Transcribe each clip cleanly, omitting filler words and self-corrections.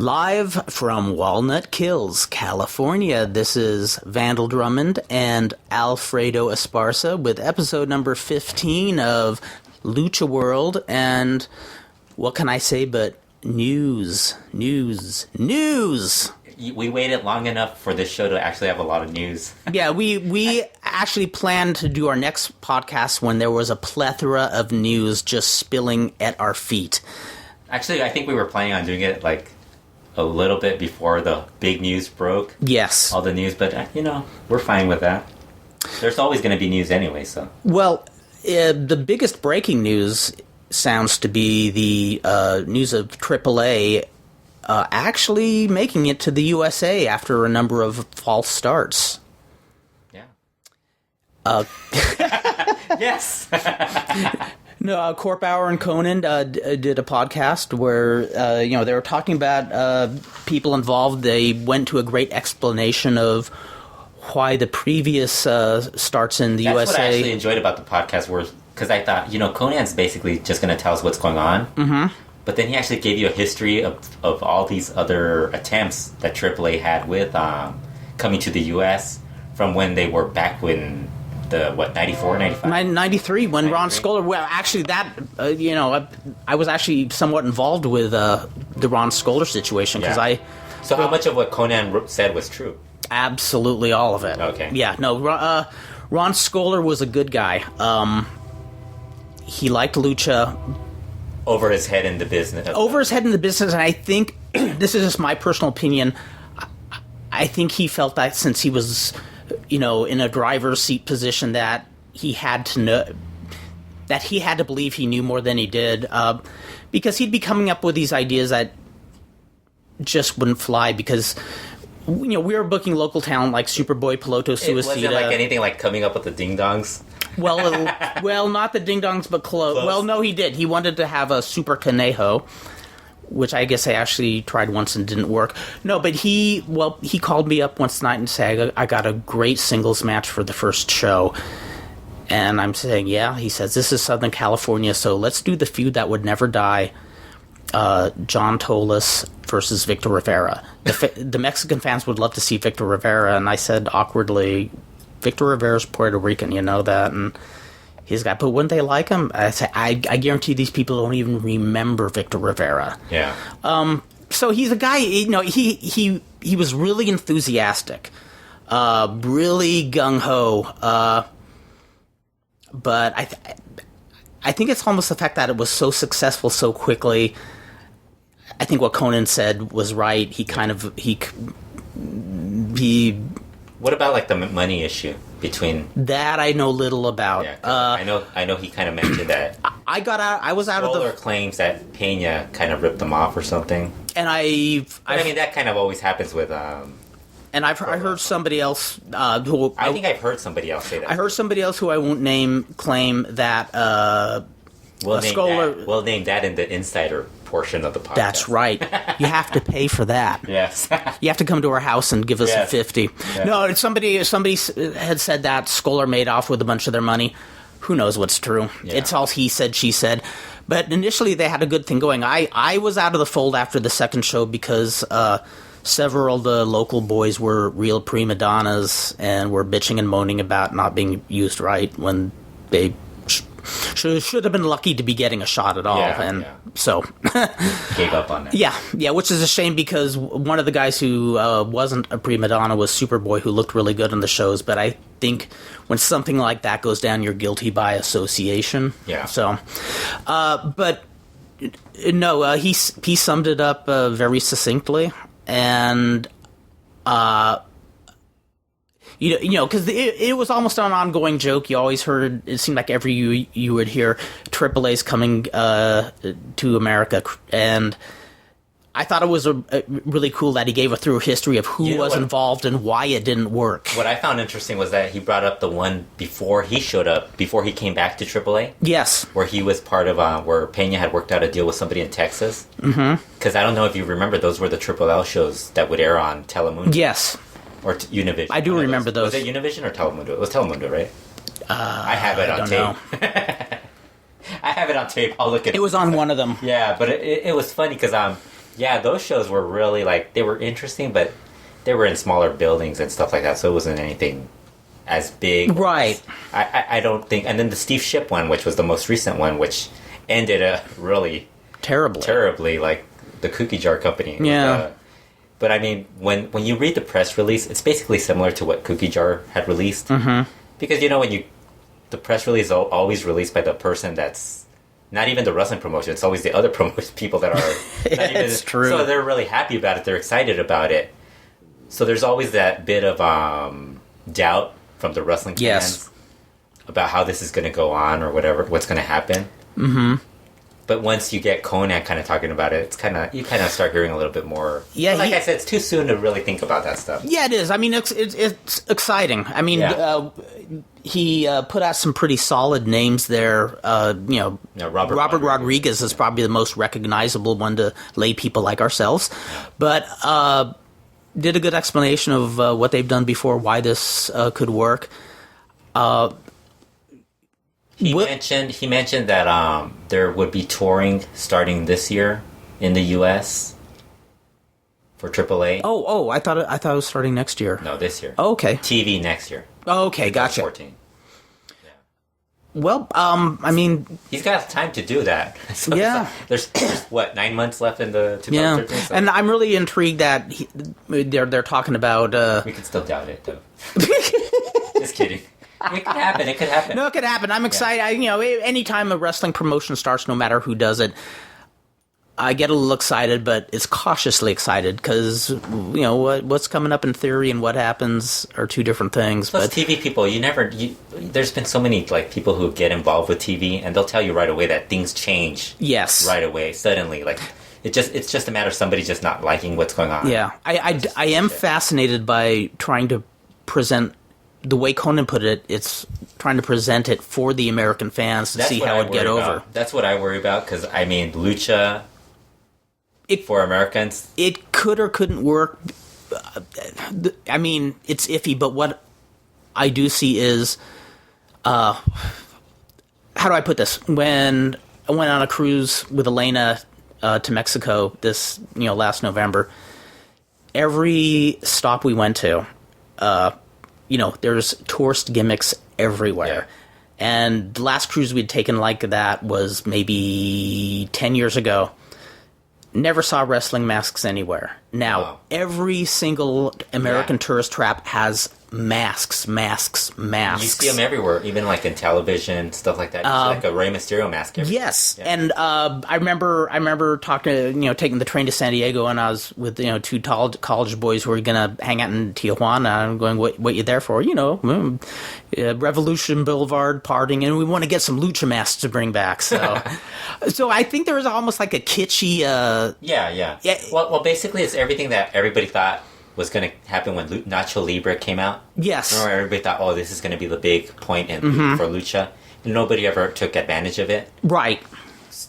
Live from Walnut Kills, California, this is Vandal Drummond and Fredo Esparza with episode number 15 of LuchaWorld, and what can I say but news. We waited long enough for this show to actually have a lot of news. Yeah, we actually planned to do our next podcast when there was a plethora of news just spilling at our feet. Actually, I think we were planning on doing it like a little bit before the big news broke. Yes. All the news, but, we're fine with that. There's always going to be news anyway, so. Well, the biggest breaking news sounds to be the news of AAA actually making it to the USA after a number of false starts. Yeah. Yes. No, Korpauer and Conan did a podcast where they were talking about people involved. They went to a great explanation of why the previous starts in the USA. That's what I actually enjoyed about the podcast, because I thought, Conan's basically just going to tell us what's going on. Mm-hmm. But then he actually gave you a history of all these other attempts that AAA had with coming to the US from when they were back when. 94, 95? 93, when 93. Ron Skoler, well, actually, that, I was actually somewhat involved with the Ron Skoler situation, because So how much of what Conan said was true? Absolutely all of it. Okay. Yeah, no, Ron Skoler was a good guy. He liked lucha. Over his head in the business. And I think, this is just my personal opinion, I think he felt that since he was... in a driver's seat position, that he had to know, that he had to believe he knew more than he did, because he'd be coming up with these ideas that just wouldn't fly, because, we were booking local talent like Superboy Piloto Suicida. Was it like anything like coming up with the ding-dongs? Well, not the ding-dongs, but close. Well, no, he did. He wanted to have a Super Conejo, which I guess I actually tried once and didn't work. No, but he called me up once night and said, I got a great singles match for the first show. And I'm saying, yeah. He says, this is Southern California, so let's do the feud that would never die. John Tolis versus Victor Rivera. The Mexican fans would love to see Victor Rivera, and I said awkwardly, Victor Rivera's Puerto Rican, you know that, and... He's got, but wouldn't they like him? I guarantee these people don't even remember Victor Rivera. Yeah. So he's a guy. He was really enthusiastic, really gung ho. But I think it's almost the fact that it was so successful so quickly. I think what Conan said was right. He What about like the money issue between that? I know little about. Yeah, I know he kind of mentioned that. I was out of the. Skoler claims that Pena kind of ripped them off or something. And I mean that kind of always happens with. And I heard somebody else who I think I've heard somebody else say that. I heard somebody else who I won't name claim that Skoler. We'll name that in the insider portion of the podcast. That's right. You have to pay for that. Yes. You have to come to our house and give us yes. $50. Yes. No, somebody had said that Skoler made off with a bunch of their money. Who knows what's true? Yeah. It's all he said, she said. But initially they had a good thing going. I was out of the fold after the second show because several of the local boys were real prima donnas and were bitching and moaning about not being used right when they should have been lucky to be getting a shot at all, so gave up on that. Yeah, which is a shame because one of the guys who wasn't a prima donna was Superboy, who looked really good on the shows. But I think when something like that goes down, you're guilty by association. Yeah. So, but no, he summed it up very succinctly, and. Because it was almost an ongoing joke. You always heard, it seemed like every you would hear AAA's coming to America. And I thought it was really cool that he gave a through history of who was involved and why it didn't work. What I found interesting was that he brought up the one before he showed up, before he came back to AAA. Yes. Where he was part of, where Pena had worked out a deal with somebody in Texas. Mm-hmm. Because I don't know if you remember, those were the LLL shows that would air on Telemundo. Yes. Or Univision. I do remember those. Was it Univision or Telemundo? It was Telemundo, right? I have it on tape. I have it on tape. I'll look at it. It was on one of them. Yeah, but it was funny because Yeah, those shows were really, like, they were interesting, but they were in smaller buildings and stuff like that, so it wasn't anything as big. Right. I don't think... And then the Steve Shipp one, which was the most recent one, which ended really... Terribly, like the Cookie Jar Company. Yeah. But I mean, when you read the press release, it's basically similar to what Cookie Jar had released. Mm-hmm. Because, you know, the press release is always released by the person that's not even the wrestling promotion. It's always the other people that are... It's true. So they're really happy about it. They're excited about it. So there's always that bit of doubt from the wrestling fans about how this is going to go on or whatever, what's going to happen. Mm-hmm. But once you get Conan kind of talking about it, you kind of start hearing a little bit more. Yeah, like I said, it's too soon to really think about that stuff. Yeah, it is. I mean, it's exciting. I mean, he put out some pretty solid names there. Robert Rodriguez is probably the most recognizable one to lay people like ourselves, but did a good explanation of what they've done before, why this could work. He mentioned that there would be touring starting this year in the U.S. for AAA. Oh! I thought it was starting next year. No, this year. Oh, okay. TV next year. Oh, okay, gotcha. 14. Yeah. Well, I mean, he's got time to do that. So yeah. There's what, 9 months left in the 2013. Yeah, so. And I'm really intrigued that they're talking about. We can still doubt it, though. Just kidding. It could happen. It could happen. No, it could happen. I'm excited. Yeah. Anytime a wrestling promotion starts, no matter who does it, I get a little excited, but it's cautiously excited because what's coming up in theory and what happens are two different things. Plus, but TV people, there's been so many like people who get involved with TV, and they'll tell you right away that things change. Yes, right away, suddenly, like. It's just a matter of somebody just not liking what's going on. Yeah, I am fascinated by trying to present. The way Conan put it, it's trying to present it for the American fans to see how it'd get over. That's what I worry about, because, I mean, lucha for Americans... It could or couldn't work. I mean, it's iffy, but what I do see is... how do I put this? When I went on a cruise with Elena to Mexico this last November, every stop we went to... there's tourist gimmicks everywhere. Yeah. And the last cruise we'd taken like that was maybe 10 years ago. Never saw wrestling masks anywhere. Now, every single American tourist trap has masks. You see them everywhere, even like in television, stuff like that. You see like a Rey Mysterio mask everywhere. Yes, yeah. And I remember talking, taking the train to San Diego, and I was with two college boys who were gonna hang out in Tijuana. I'm going, what you there for? Revolution Boulevard partying, and we want to get some lucha masks to bring back. So, so I think there was almost like a kitschy. Yeah. Well, basically, it's everything that everybody thought was going to happen when Nacho Libre came out. Yes. Remember, everybody thought, this is going to be the big point for lucha. And nobody ever took advantage of it. Right.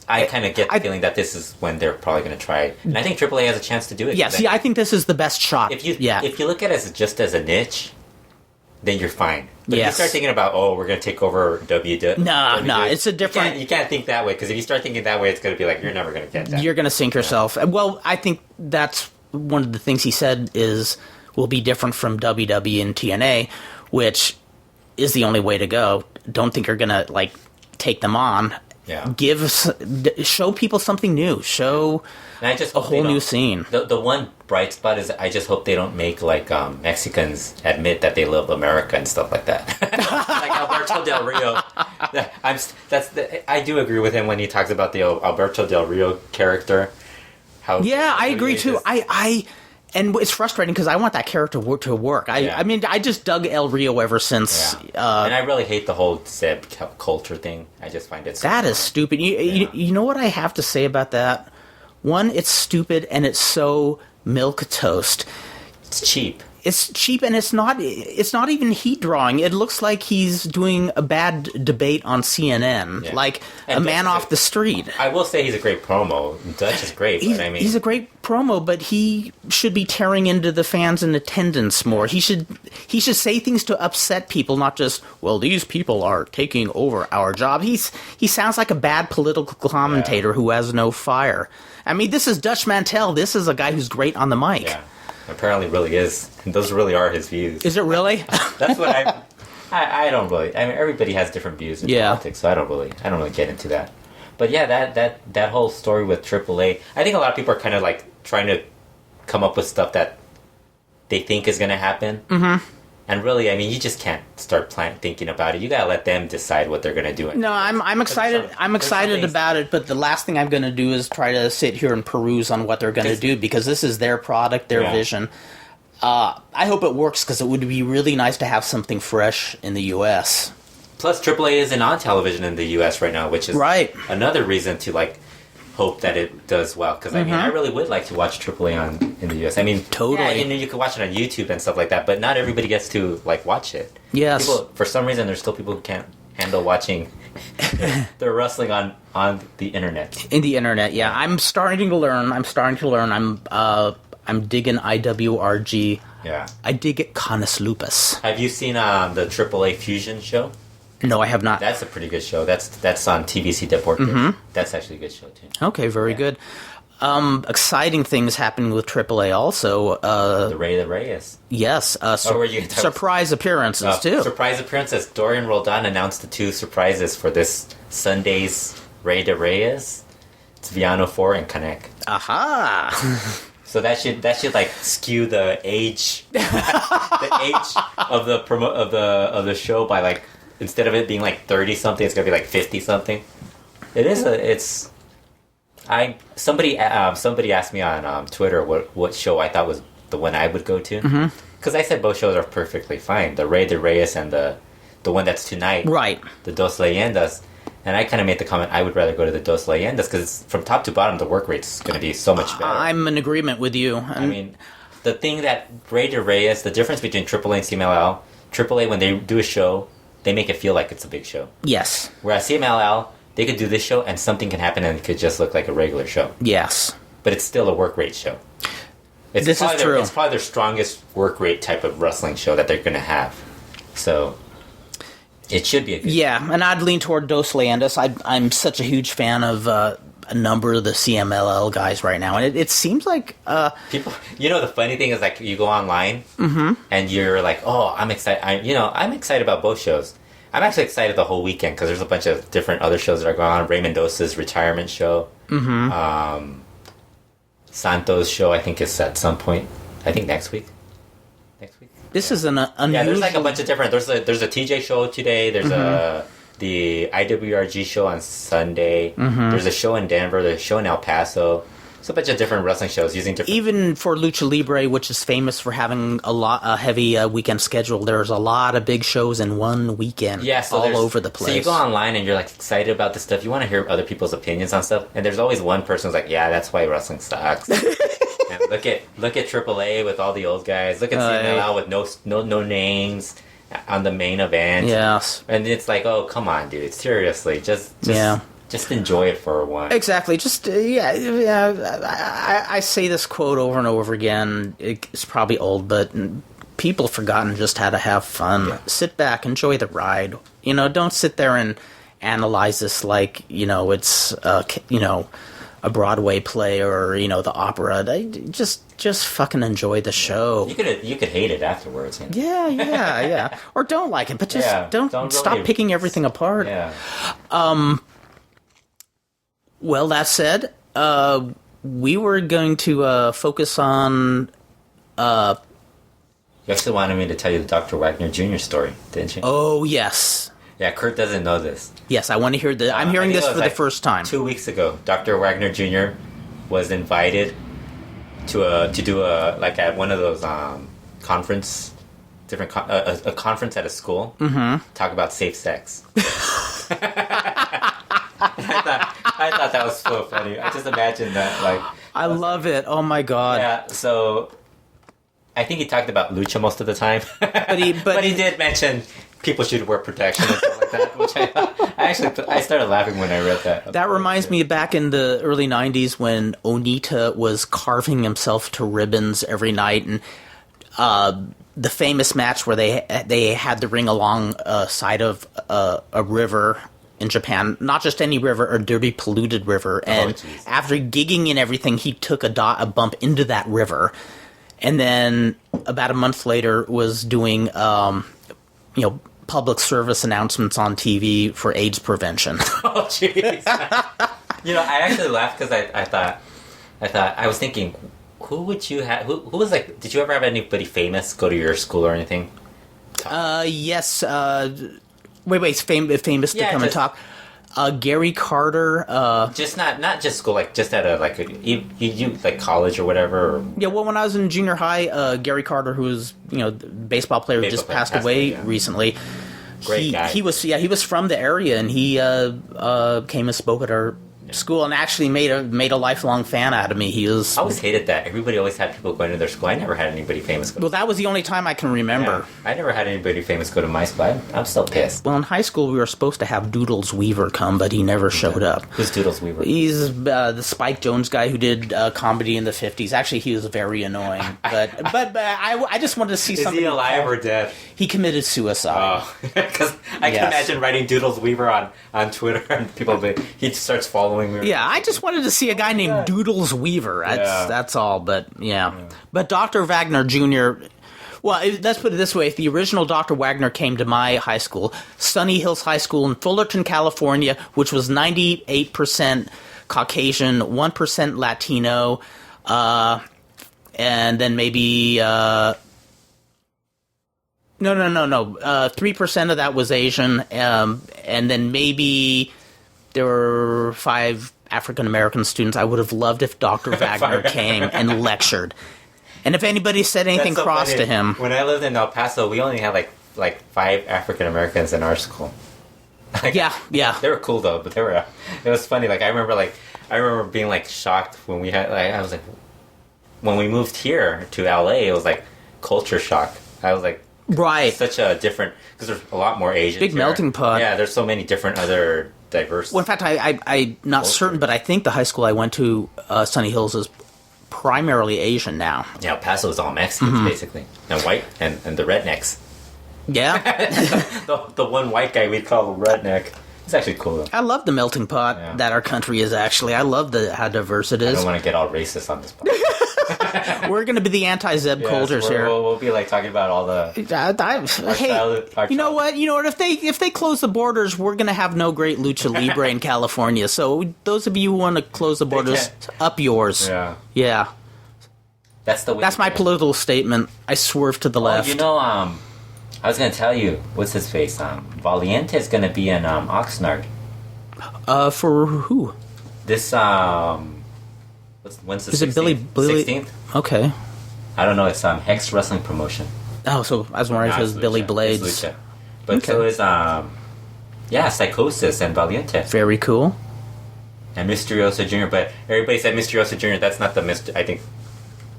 I kind of get the feeling that this is when they're probably going to try it. And I think AAA has a chance to do it. Yeah, I think this is the best shot. If you look at it just as a niche, then you're fine. But if you start thinking about, we're going to take over WWE. No, it's a different... You can't think that way, because if you start thinking that way, it's going to be like, you're never going to get that. You're going to sink yourself. Well, I think that's one of the things he said will be different from WWE and TNA, which is the only way to go. Don't think you're going to, take them on. Yeah. Show people something new. Show a whole new scene. The one bright spot is I just hope they don't make Mexicans admit that they love America and stuff like that. Like Alberto Del Rio. I do agree with him when he talks about the Alberto Del Rio character. I agree too. And it's frustrating because I want that character to work. I mean, I just dug El Rio ever since. Yeah. And I really hate the whole Zeb culture thing. I just find it that is stupid. You know what I have to say about that? One, it's stupid and it's so milquetoast. It's cheap. It's cheap, and it's not even heat drawing. It looks like he's doing a bad debate on CNN, like and a man off the street. I will say he's a great promo. Dutch is great, but I mean... He's a great promo, but he should be tearing into the fans in attendance more. He should say things to upset people, not just, well, these people are taking over our job. He sounds like a bad political commentator who has no fire. I mean, this is Dutch Mantel. This is a guy who's great on the mic. Yeah. Apparently really is. Those really are his views. Is it really? That's what I don't really... I mean, everybody has different views in politics, so I don't really get into that. But yeah, that whole story with AAA, I think a lot of people are kind of like trying to come up with stuff that they think is going to happen. Mm-hmm. And really, I mean, you just can't start thinking about it. You gotta let them decide what they're gonna do. No, I'm excited. I'm excited about it. But the last thing I'm gonna do is try to sit here and peruse on what they're gonna do, because this is their product, their vision. I hope it works, because it would be really nice to have something fresh in the U.S. Plus, AAA isn't on television in the U.S. right now, which is another reason to like hope that it does well. Because I mean, I really would like to watch AAA in the U.S. I mean, totally. You can watch it on YouTube and stuff like that, but not everybody gets to like watch it. Yes. People, for some reason, there's still people who can't handle watching their wrestling on the internet. In the internet, yeah. I'm starting to learn. I'm digging IWRG. Yeah. I dig it Canis Lupus. Have you seen the AAA Fusion show? No, I have not. That's a pretty good show. That's on TVC Deportes. Mm-hmm. That's actually a good show, too. Okay, very good. Exciting things happening with AAA also. The Rey De Reyes. Yes. Surprise appearances, too. Surprise appearances. Dorian Roldan announced the 2 surprises for this Sunday's Rey De Reyes. It's Villano 4 and Canek. Aha! So that should like skew the age of the show by like, instead of it being like 30 something, it's gonna be like 50 something. Somebody asked me on Twitter what show I thought was the one I would go to, because I said both shows are perfectly fine, the Rey De Reyes and the one that's tonight, right? The Dos Leyendas. And I kind of made the comment, I would rather go to the Dos Leyendas, because from top to bottom, the work rate's going to be so much better. I'm in agreement with you. I mean, the thing that Rey De Reyes, the difference between AAA and CMLL, AAA, when they do a show, they make it feel like it's a big show. Yes. Whereas CMLL, they could do this show, and something can happen, and it could just look like a regular show. Yes. But it's still a work rate show. This is true. It's probably their strongest work rate type of wrestling show that they're going to have. So... it should be a good show. And I'd lean toward Dos Leyendas. I'm such a huge fan of a number of the CMLL guys right now, and it seems like people. You know, the funny thing is, like, you go online and you're like, "Oh, I'm excited." I'm excited about both shows. I'm actually excited the whole weekend because there's a bunch of different other shows that are going on. Ray Mendoza's retirement show, Santos' show, I think, is at some point. I think next week. This is an unusual... Yeah, there's like a bunch of different... There's a TJ show today. There's the IWRG show on Sunday. There's a show in Denver. There's a show in El Paso. It's a bunch of different wrestling shows using different... Even for Lucha Libre, which is famous for having a heavy weekend schedule, there's a lot of big shows in one weekend all over the place. So you go online and you're like excited about this stuff. You want to hear other people's opinions on stuff. And there's always one person who's like, yeah, that's why wrestling sucks. And look at AAA with all the old guys. Look at CMLL with no names on the main event. Yes. And it's like, oh, come on, dude. Seriously. Just enjoy it for one. Exactly. Just, I say this quote over and over again. It's probably old, but people have forgotten just how to have fun. Yeah. Sit back, enjoy the ride. Don't sit there and analyze this like, it's, a Broadway play or, the opera. Just fucking enjoy the show. You could hate it afterwards. Yeah. Or don't like it, but just don't stop really picking everything apart. Yeah. Well, that said, we were going to focus on... You actually wanted me to tell you the Dr. Wagner Jr. story, didn't you? Oh, yes. Yeah, Kurt doesn't know this. Yes, I want to hear this. I'm hearing this for the first time. 2 weeks ago, Dr. Wagner Jr. was invited to do at one of those conference, a conference at a school, talk about safe sex. I thought that was so funny. I just imagined that, like... I love it. Oh, my God. Yeah, so... I think he talked about lucha most of the time. But he did mention people should wear protection and stuff like that, which I started laughing when I read that. That reminds me back in the early 90s when Onita was carving himself to ribbons every night, and the famous match where they had the ring along side of a river in Japan, not just any river, a dirty, polluted river, and after gigging and everything, he took a bump into that river, and then about a month later was doing, public service announcements on TV for AIDS prevention. Oh, jeez. I actually laughed because I was thinking, who would you have? Who was like? Did you ever have anybody famous go to your school or anything? Yes. Wait, famous to come and talk. Gary Carter. Just not just school, like just at you like college or whatever. Or... Yeah, well, when I was in junior high, Gary Carter, who was baseball player who just passed away recently. Great guy. He was from the area, and he came and spoke at our school, and actually made a lifelong fan out of me. He was. I always hated that. Everybody always had people going to their school. I never had anybody famous go. Well, that was the only time I can remember. Yeah, I never had anybody famous go to my school. I'm still pissed. Well, in high school, we were supposed to have Doodles Weaver come, but he never showed up. Who's Doodles Weaver? He's the Spike Jones guy who did comedy in the 50s. Actually, he was very annoying. But I just wanted to see something. Is he alive or dead? He committed suicide. Oh, because I can imagine writing Doodles Weaver on Twitter, and he starts following me. Yeah, I just wanted to see a guy named Doodles Weaver. That's all. But yeah. But Dr. Wagner Jr. Well, let's put it this way: if the original Dr. Wagner came to my high school, Sunny Hills High School in Fullerton, California, which was 98% Caucasian, 1% Latino, and then maybe. No. 3% of that was Asian, and then maybe there were 5 African American students. I would have loved if Dr. Wagner came and lectured. And if anybody said anything cross to him. When I lived in El Paso, we only had like 5 African Americans in our school. Yeah. They were cool though, but it was funny. I remember being shocked when we had I was like, when we moved here to LA, it was like culture shock. I was like, right, such a different, because there's a lot more Asians. Big melting pot. Yeah, there's so many different other diverse. Well, in fact, I'm not certain, but I think the high school I went to, Sunny Hills, is primarily Asian now. Yeah, El Paso is all Mexicans basically, and white and the rednecks. Yeah, the one white guy we'd call a redneck. It's actually cool though. I love the melting pot that our country is actually. I love how diverse it is. I don't want to get all racist on this podcast. We're going to be the anti-Zeb Coulters here. We'll be talking about all the. You know what? If they close the borders, we're going to have no great lucha libre in California. So those of you who want to close the borders, up yours. Yeah. That's the way. That's my political statement. I swerve to the left. I was going to tell you, what's his face? Valiente is going to be in Oxnard. For who? This when's the 16th? Is it Billy? 16th? Okay. I don't know. It's Hex Wrestling Promotion. Oh, so I was wondering if it was Billy Blades. It's lucha. But so is Psychosis and Valiente. Very cool. And Misterioso Jr. But everybody said Misterioso Jr. That's not the I think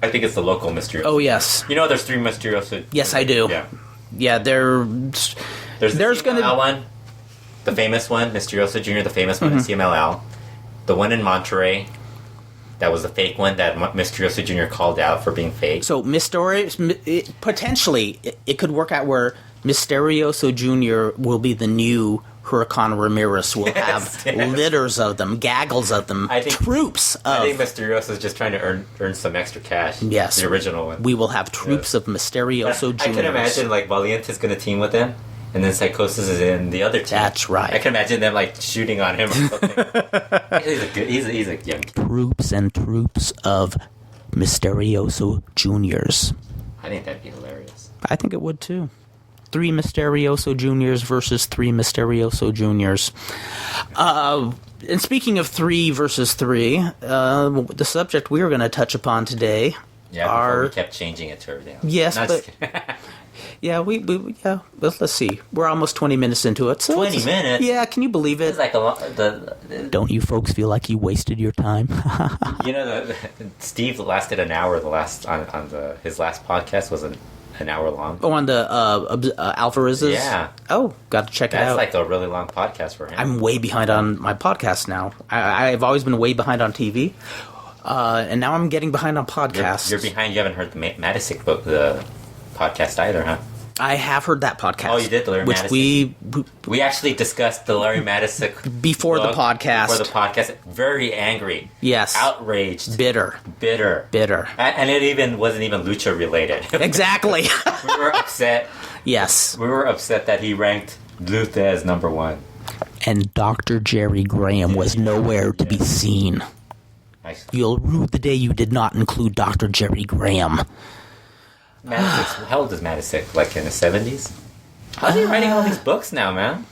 it's the local Misterioso. Oh yes. There's 3 Misterioso. Yes, I do. Yeah. There's going to be one, the famous one, Misterioso Jr. The famous one in CMLL. The one in Monterey. That was a fake one that Misterioso Jr. called out for being fake. So potentially, it could work out where Misterioso Jr. will be the new Huracan Ramirez. We'll have litters of them, gaggles of them, troops of... I think Misterioso is just trying to earn some extra cash. Yes. The original one. We will have troops of Misterioso Jr. I can imagine, Valiente's going to team with him, and then Psychosis is in the other team. That's right. I can imagine them shooting on him or something. He's a young kid. Troops and troops of Misterioso Juniors. I think that'd be hilarious. I think it would too. 3 Misterioso Juniors versus 3 Misterioso Juniors. And speaking of 3 versus 3, the subject we are going to touch upon today before we kept changing it to everything else. Yes, but yeah, but let's see. We're almost 20 minutes into it. So 20 minutes? Yeah, can you believe it? It's like Don't you folks feel like you wasted your time? Steve lasted an hour. His last podcast was an hour long. Oh, on the Alvarez's? Yeah. Oh, got to check it out. That's like a really long podcast for him. I'm way behind on my podcast now. I've always been way behind on TV. And now I'm getting behind on podcasts. You're behind. You haven't heard the Matisic book, the podcast either, huh? I have heard that podcast. Oh, you did, the Larry Matisic. We actually discussed the Larry Matisic before the podcast. Before the podcast, very angry. Yes, outraged, bitter, and it wasn't even lucha related. Exactly. We were upset. Yes, we were upset that he ranked Luther as number one, and Dr. Jerry Graham was nowhere to be seen. Nice. You'll rue the day you did not include Dr. Jerry Graham. How old is Matisic? Like in the 70s? How's he writing all these books now, man?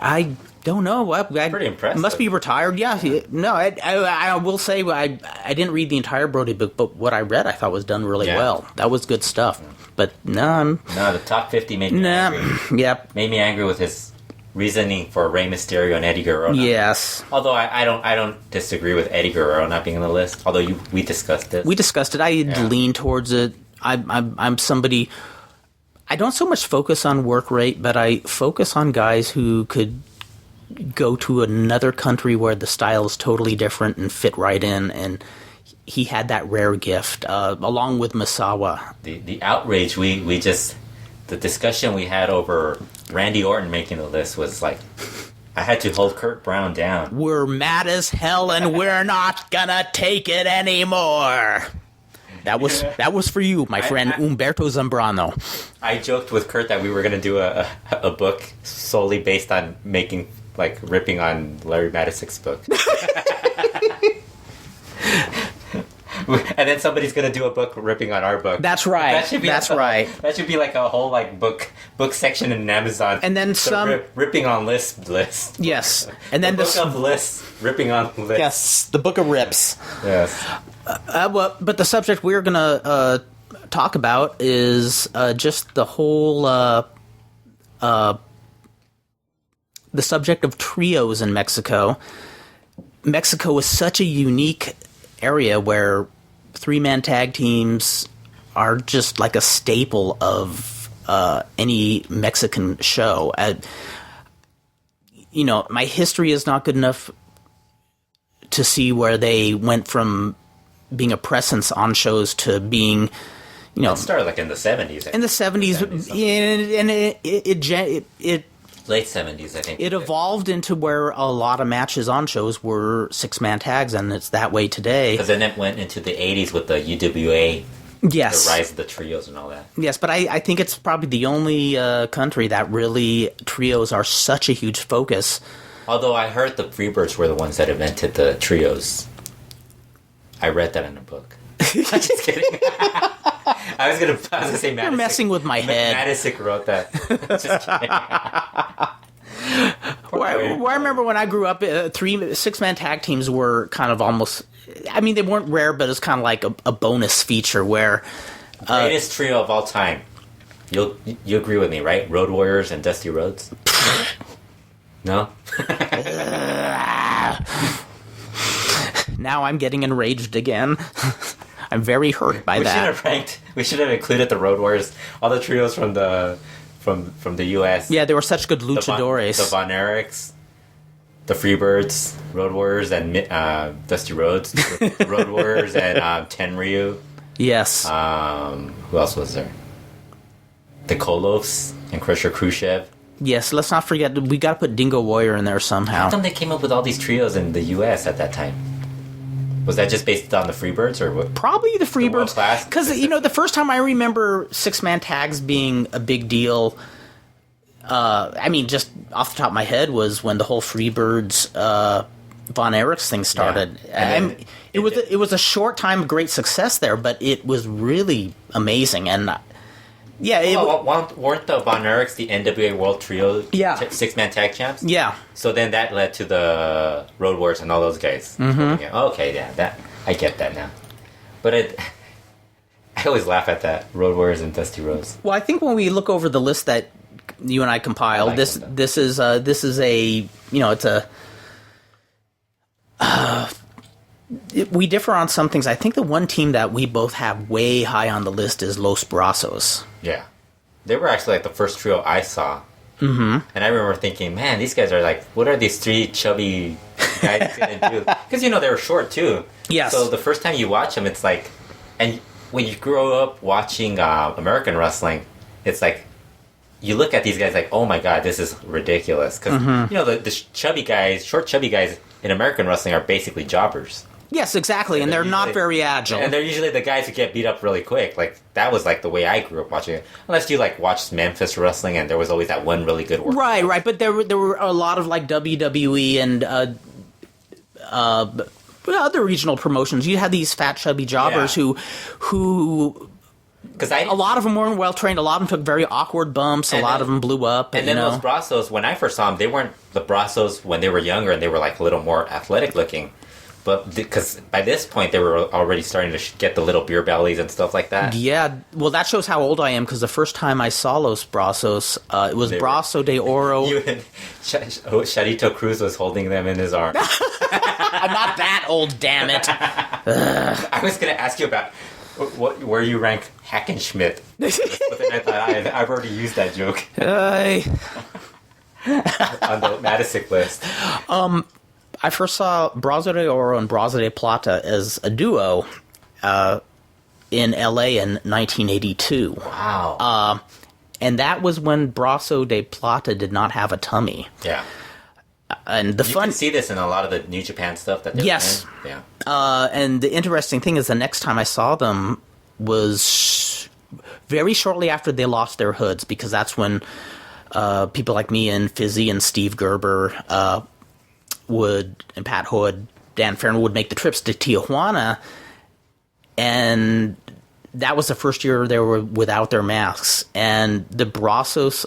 I don't know. Pretty impressive. Must be retired. Yeah. No, I will say I didn't read the entire Brody book, but what I read I thought was done really well. That was good stuff. But no, the top 50 made me angry. Yep. Made me angry with his reasoning for Rey Mysterio and Eddie Guerrero. Yes. Although I don't disagree with Eddie Guerrero not being on the list. Although we discussed it. We discussed it. I lean towards it. I'm somebody. I don't so much focus on work rate, but I focus on guys who could go to another country where the style is totally different and fit right in. And he had that rare gift, along with Misawa. The outrage the discussion we had over Randy Orton making the list was like, I had to hold Kurt Brown down. We're mad as hell, and we're not gonna take it anymore. That was for you, my friend Umberto Zambrano. I joked with Kurt that we were going to do a book solely based on ripping on Larry Matisic's book. And then somebody's going to do a book ripping on our book. That's right. Right. That should be like a whole book section in Amazon. And then ripping on list. Yes. And then the book of lists ripping on lists. Yes, the book of rips. Yes. But the subject we're going to talk about is just the whole the subject of trios in Mexico. Mexico is such a unique area where three-man tag teams are just like a staple of any Mexican show. My history is not good enough to see where they went from being a presence on shows to being, it started like in the 70s. In the 70s, and it late 70s, I think. It evolved into where a lot of matches on shows were six-man tags, and it's that way today. Because then it went into the 80s with the UWA, yes, the rise of the trios and all that. Yes, but I think it's probably the only country that really trios are such a huge focus. Although I heard the Freebirds were the ones that invented the trios. I read that in a book. I'm just kidding. I was gonna say Matisic. You're messing with my head. Matisic wrote that. Just kidding. I remember when I grew up, six-man tag teams were kind of almost. I mean, they weren't rare, but it's kind of like a bonus feature where. Greatest trio of all time. You agree with me, right? Road Warriors and Dusty Rhodes. No. Now I'm getting enraged again. I'm very hurt by that. We should have included the Road Warriors, all the trios from the U.S. Yeah, they were such good luchadores. The Von Erichs, the Freebirds, Road Warriors, and Dusty Rhodes. Road Warriors and Tenryu. Yes. Who else was there? The Kolovs and Crusher Khrushchev. Yes, let's not forget, we got to put Dingo Warrior in there somehow. How come they came up with all these trios in the U.S. at that time? Was that just based on the Freebirds or what? Probably the Freebirds. Because, the first time I remember six-man tags being a big deal, just off the top of my head, was when the whole Freebirds Von Erichs thing started. Yeah. It was a short time of great success there, but it was really amazing. And weren't the Von Erichs the NWA World Trio six-man tag champs? Yeah. So then that led to the Road Warriors and all those guys. Mm-hmm. Okay, yeah, I get that now. But I always laugh at that. Road Warriors and Dusty Rhodes. Well, I think when we look over the list that you and I compiled, this is a it's a. We differ on some things. I think the one team that we both have way high on the list is Los Brazos. Yeah. They were actually like the first trio I saw. Mm-hmm. And I remember thinking, man, these guys are like, what are these three chubby guys going to do? Because, they were short too. Yes. So the first time you watch them, it's like, and when you grow up watching American wrestling, it's like, you look at these guys like, oh my God, this is ridiculous. Because, the chubby guys, short chubby guys in American wrestling are basically jobbers. Yes, exactly, and they're not very agile. And they're usually the guys who get beat up really quick. Like, that was, like, the way I grew up watching it. Unless you, like, watched Memphis wrestling, and there was always that one really good work. Right, but there were a lot of, like, WWE and other regional promotions. You had these fat, chubby jobbers who Because a lot of them weren't well-trained. A lot of them took very awkward bumps. A lot of them blew up. And then those Brazos, when I first saw them, they weren't the Brazos when they were younger, and they were, like, a little more athletic-looking. But because by this point they were already starting to get the little beer bellies and stuff like that. Yeah, well, that shows how old I am, because the first time I saw Los Brazos, it was Brazo de Oro. Charito Cruz was holding them in his arms. I'm not that old, damn it. I was going to ask you about where you rank Hackenschmidt. But then I thought I've already used that joke on the Matisic list. I first saw Brazo de Oro and Brazo de Plata as a duo in L.A. in 1982. Wow. And that was when Brazo de Plata did not have a tummy. Yeah. And you can see this in a lot of the New Japan stuff that they're in. Yeah. And the interesting thing is the next time I saw them was very shortly after they lost their hoods, because that's when people like me and Fizzy and Steve Gerber and Pat Hood, Dan Farron would make the trips to Tijuana, and that was the first year they were without their masks. And the Brazos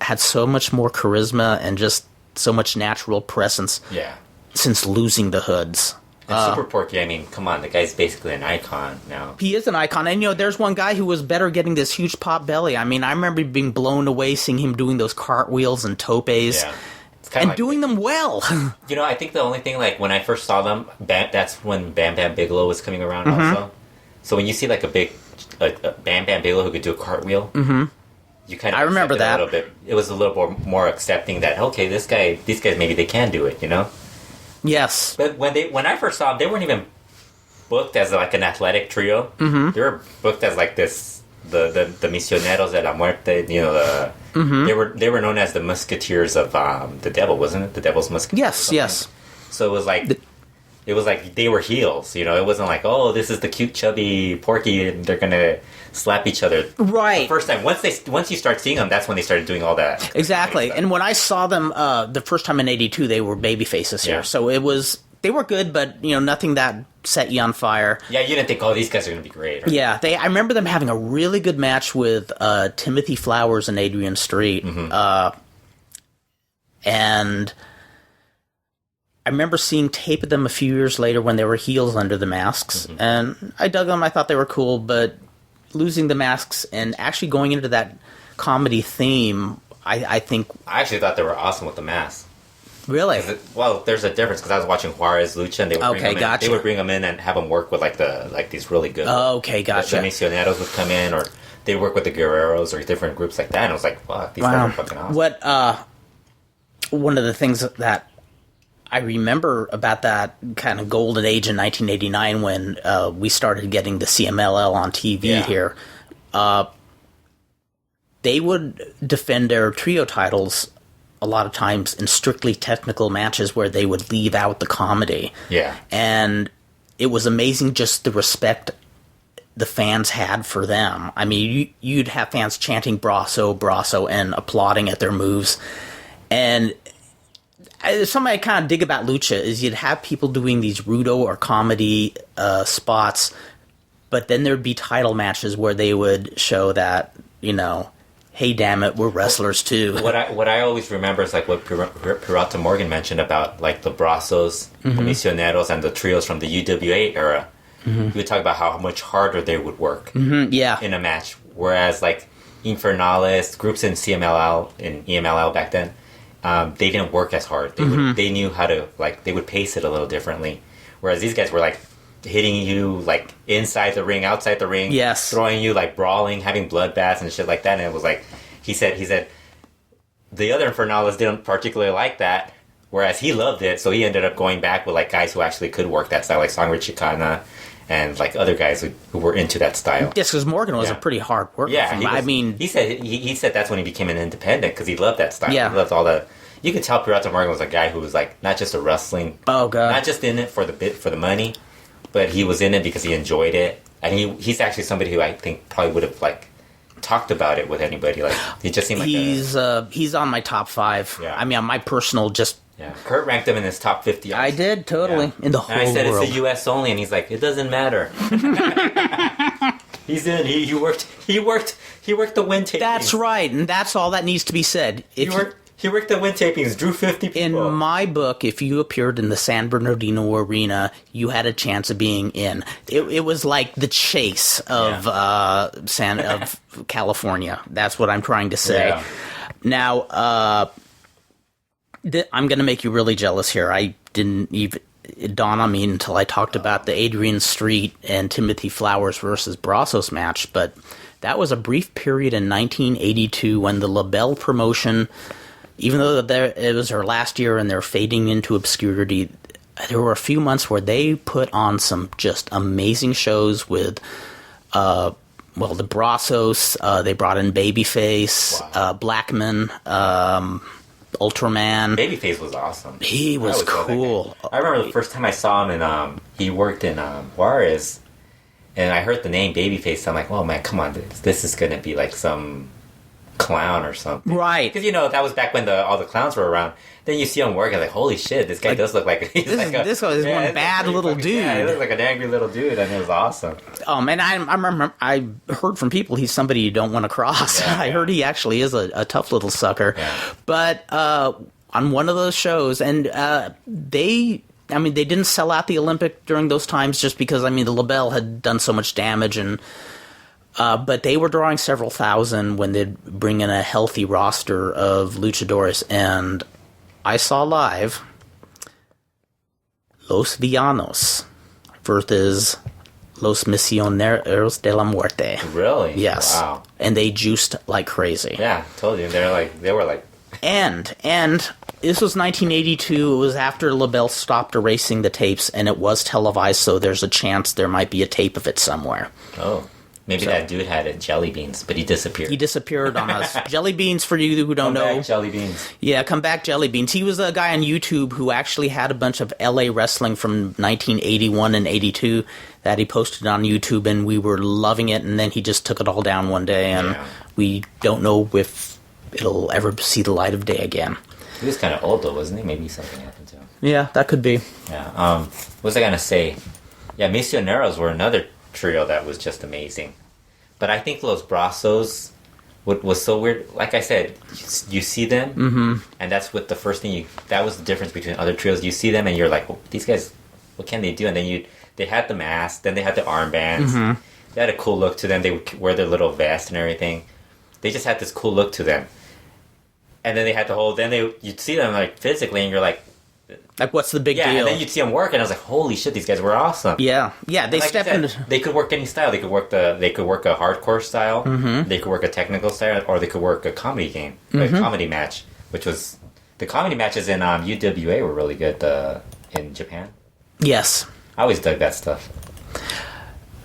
had so much more charisma and just so much natural presence since losing the hoods. And Super Porky, I mean, come on, the guy's basically an icon now. He is an icon. And, there's one guy who was better getting this huge pop belly. I mean, I remember being blown away seeing him doing those cartwheels and topes. Yeah. And like doing them well. I think the only thing, like, when I first saw them, that's when Bam Bam Bigelow was coming around also. So when you see, like, a Bam Bam Bigelow who could do a cartwheel, you kind of... I remember that. A little bit. It was a little more accepting that, okay, these guys, maybe they can do it, Yes. But when I first saw them, they weren't even booked as, like, an athletic trio. Mm-hmm. They were booked as, like, this... The Misioneros de la Muerte, they were known as the Musketeers of the Devil, wasn't it? The Devil's Musketeers. Yes. So it was like they were heels. It wasn't like, oh, this is the cute chubby Porky and they're gonna slap each other. Right. The first time, once you start seeing them, that's when they started doing all that. Exactly. And when I saw them the first time in '82, they were baby faces here. So they were good, but nothing that set you on fire. Yeah, you didn't think, oh, these guys are going to be great. Right? Yeah, I remember them having a really good match with Timothy Flowers and Adrian Street. Mm-hmm. And I remember seeing tape of them a few years later when they were heels under the masks. Mm-hmm. And I dug them. I thought they were cool, but losing the masks and actually going into that comedy theme, I think... I actually thought they were awesome with the masks. Really? There's a difference, because I was watching Juarez Lucha, and they would bring them in and have them work with these really good. Okay, gotcha. The Misioneros would come in, or they'd work with the Guerreros or different groups like that, and I was like, fuck, these guys are fucking awesome. One of the things that I remember about that kind of golden age in 1989 when we started getting the CMLL on TV here, they would defend their trio titles a lot of times in strictly technical matches where they would leave out the comedy. Yeah. And it was amazing just the respect the fans had for them. I mean, you'd have fans chanting Brasso, Brasso, and applauding at their moves. And something I kind of dig about Lucha is you'd have people doing these rudo or comedy spots, but then there'd be title matches where they would show that, hey, damn it, we're wrestlers too. What I always remember is like what Pirata Morgan mentioned about like the Brazos, the Misioneros, and the trios from the UWA era. he would talk about how much harder they would work Yeah. in a match. Whereas, like, Infernalis, groups in CMLL, in EMLL back then, they didn't work as hard. They knew how to, like, they would pace it a little differently. Whereas these guys were, like, hitting you, like, inside the ring, outside the ring. Yes. Throwing you, like, brawling, having bloodbaths and shit like that. And it was like, he said, the other Infernalis didn't particularly like that. Whereas he loved it, so he ended up going back with, like, guys who actually could work that style, like Sangre Chicana and, like, other guys who were into that style. Yes, because Morgan was a pretty hard worker. Yeah, he said that's when he became an independent because he loved that style. Yeah. He loved all the. You could tell Pirata Morgan was a guy who was, like, not just a wrestling. Oh god. Not just in it for the money, but he was in it because he enjoyed it, and he's actually somebody who I think probably would have, like, talked about it with anybody. Like, he just seemed like he's on my top 5. Yeah. I mean, on my personal just. Yeah, Kurt ranked him in his top 50. I did, totally. Yeah. In the whole and I said world. it's the U.S. only, and he's like, it doesn't matter. He's in. He worked the win tapings. That's right, and that's all that needs to be said. He worked the win tapings, drew 50 people. In my book, if you appeared in the San Bernardino Arena, you had a chance of being in. It was like the Chase of of California. That's what I'm trying to say. Yeah. Now, I'm going to make you really jealous here. I didn't even dawn on me until I talked about the Adrian Street and Timothy Flowers versus Brazos match, but that was a brief period in 1982 when the LaBelle promotion, even though it was their last year and they're fading into obscurity, there were a few months where they put on some just amazing shows with, the Brazos, they brought in Babyface, Blackman, Ultraman. Babyface was awesome. He was cool. I remember the first time I saw him in, he worked in Juarez, and I heard the name Babyface. I'm like, oh man, come on, this is going to be like some clown or something. Right. Because, that was back when all the clowns were around. Then you see him work, and like, holy shit, this guy does look like... This guy is one bad little dude. Yeah, he looks like an angry little dude, and it was awesome. Oh, man, I remember, I heard from people he's somebody you don't want to cross. Yeah, I heard he actually is a tough little sucker. Yeah. But on one of those shows, and they didn't sell out the Olympic during those times just because, the LaBelle had done so much damage, and but they were drawing several thousand when they'd bring in a healthy roster of luchadores, and I saw live Los Villanos versus Los Misioneros de la Muerte. Really? Yes. Wow. And they juiced like crazy. Yeah, told you. They were like... And this was 1982. It was after LaBelle stopped erasing the tapes, and it was televised, so there's a chance there might be a tape of it somewhere. Oh. Maybe that dude had it, Jelly Beans, but he disappeared. He disappeared on us. Jelly Beans, for you who don't know. Come back, Jelly Beans. Yeah, come back, Jelly Beans. He was a guy on YouTube who actually had a bunch of LA wrestling from 1981 and 82 that he posted on YouTube, and we were loving it, and then he just took it all down one day, and we don't know if it'll ever see the light of day again. He was kind of old, though, wasn't he? Maybe something happened to him. Yeah, that could be. Yeah. What was I going to say? Yeah, Misioneros were another trio that was just amazing. But I think Los Brazos was so weird. Like I said, you see them, and that's what the first thing that was the difference between other trios. You see them, and you're like, well, these guys, what can they do? And then they had the mask, then they had the armbands. They had a cool look to them. They would wear their little vest and everything. They just had this cool look to them. And then they had you'd see them like physically, and you're like, what's the big deal? And then you'd see them work, and I was like, holy shit, these guys were awesome. Yeah. They like stepped into... They could work any style. They could work a hardcore style. They could work a technical style, or they could work a comedy game, a comedy match, which was... The comedy matches in UWA were really good in Japan. Yes. I always dug that stuff.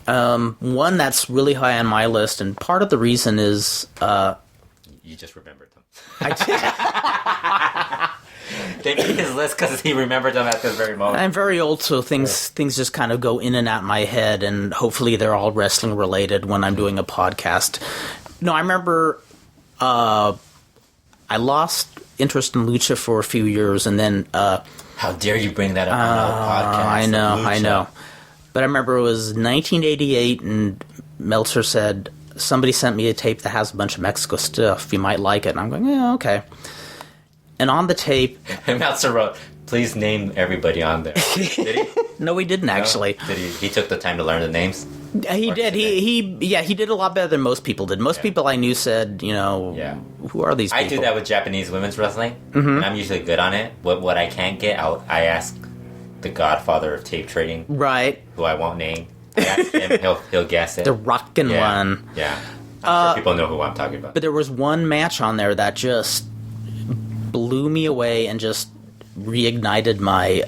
One that's really high on my list, and part of the reason is... You just remembered them. I did. They made his list because he remembered them at this very moment. I'm very old, so things just kind of go in and out my head, and hopefully they're all wrestling related when I'm doing a podcast. No, I remember I lost interest in lucha for a few years, and then... How dare you bring that up on our podcast? I know. But I remember it was 1988, and Meltzer said, somebody sent me a tape that has a bunch of Mexico stuff. You might like it. And I'm going, yeah, okay. And on the tape... And Meltzer wrote, please name everybody on there. Did he? No, he didn't actually. Did he? He took the time to learn the names. He did. He did a lot better than most people did. Most people I knew said, who are these people? I do that with Japanese women's wrestling, and I'm usually good on it. What I can't get, I ask the godfather of tape trading, right? Who I won't name. I ask him, he'll guess it. The rockin' one. Yeah. I'm sure people know who I'm talking about. But there was one match on there that just blew me away and just reignited my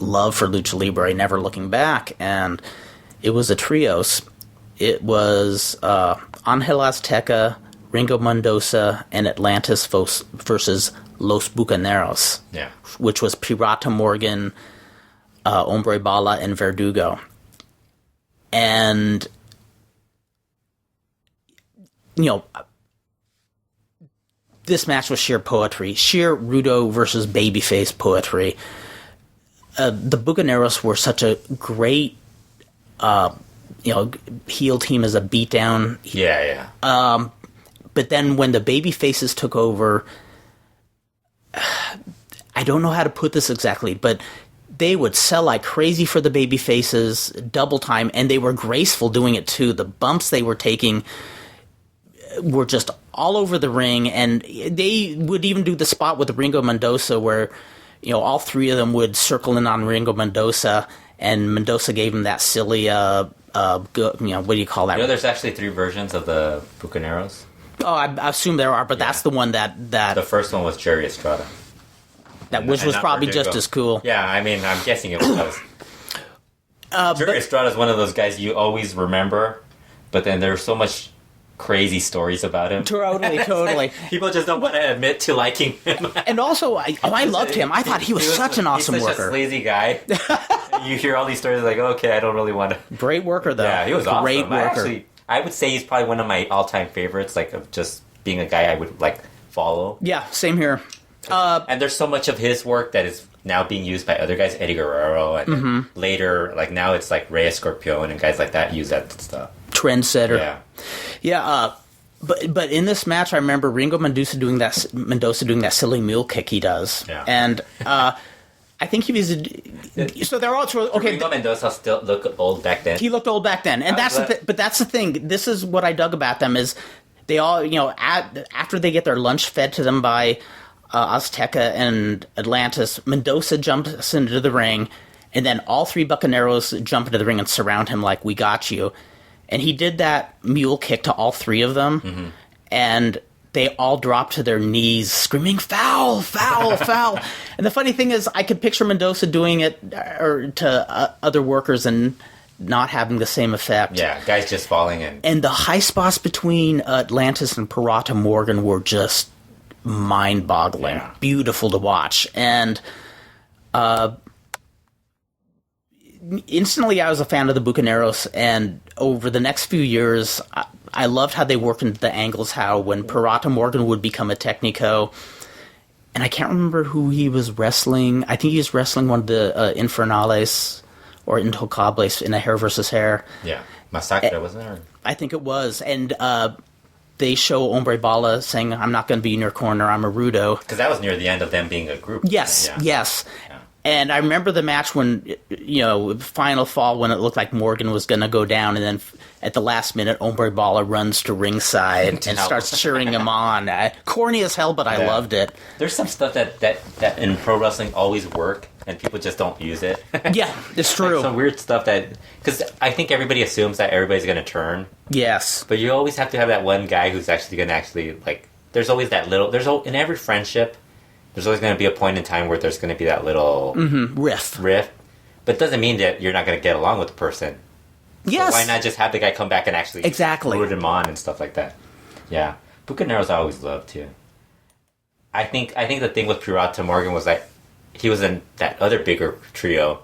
love for Lucha Libre, never looking back, and it was a trios. It was Angel Azteca, Ringo Mendoza, and Atlantis versus Los Bucaneros, which was Pirata Morgan, Hombre Bala, and Verdugo. And, this match was sheer poetry, sheer Rudo versus babyface poetry. The Bucaneros were such a great, heel team as a beatdown. Yeah. But then when the babyfaces took over, I don't know how to put this exactly, but they would sell like crazy for the babyfaces, double time, and they were graceful doing it too. The bumps they were taking were just all over the ring, and they would even do the spot with Ringo Mendoza where, all three of them would circle in on Ringo Mendoza, and Mendoza gave him that silly, what do you call that? There's actually 3 versions of the Bucaneros. Oh, I assume there are, but that's the one that... The first one was Jerry Estrada. Which was probably just as cool. Yeah, I mean, I'm guessing it was. Jerry Estrada is one of those guys you always remember, but then there's so much crazy stories about him. Totally. People just don't want to admit to liking him. And also, I loved him. I thought he was such an awesome worker. He's such a sleazy guy. You hear all these stories like, okay, I don't really want to... Great worker, though. Yeah, he was awesome. Great worker. I would say he's probably one of my all-time favorites, like, of just being a guy I would, like, follow. Yeah, same here. And there's so much of his work that is now being used by other guys, Eddie Guerrero, and later, like, now it's like Rey Escorpion and guys like that use that stuff. Trendsetter. Yeah. But in this match, I remember Ringo Mendoza doing that silly mule kick he does. Yeah. And I think he was... So they're all... Okay. Ringo Mendoza still look old back then. He looked old back then. And but that's the thing. This is what I dug about them is they all, after they get their lunch fed to them by Azteca and Atlantis, Mendoza jumps into the ring, and then all 3 Bucaneros jump into the ring and surround him like, we got you. And he did that mule kick to all 3 of them, and they all dropped to their knees, screaming, foul, foul, foul. And the funny thing is, I could picture Mendoza doing it to other workers and not having the same effect. Yeah, guys just falling in. And the high spots between Atlantis and Pirata Morgan were just mind-boggling, beautiful to watch. And instantly I was a fan of the Bucaneros, and over the next few years I loved how they worked into the angles, how when Pirata Morgan would become a Technico, and I can't remember who he was wrestling. I think he was wrestling one of the Infernales or Intocables in a hair versus hair. Yeah, Masakra, wasn't it? I think it was. And they show Hombre Bala saying, I'm not going to be in your corner, I'm a Rudo. Because that was near the end of them being a group. Yes. Yeah. And I remember the match when, final fall, when it looked like Morgan was going to go down, and then at the last minute, Hombre Bala runs to ringside and starts cheering him on. Corny as hell, but I loved it. There's some stuff that in pro wrestling always work, and people just don't use it. Yeah, it's true. Like some weird stuff because I think everybody assumes that everybody's going to turn. Yes. But you always have to have that one guy who's actually going to like, there's always that little, in every friendship, there's always going to be a point in time where there's going to be that little riff. But it doesn't mean that you're not going to get along with the person. Yes. So why not just have the guy come back and actually root him on and stuff like that? Yeah. Bucaneros I always loved, too. I think the thing with Pirata Morgan was that he was in that other bigger trio.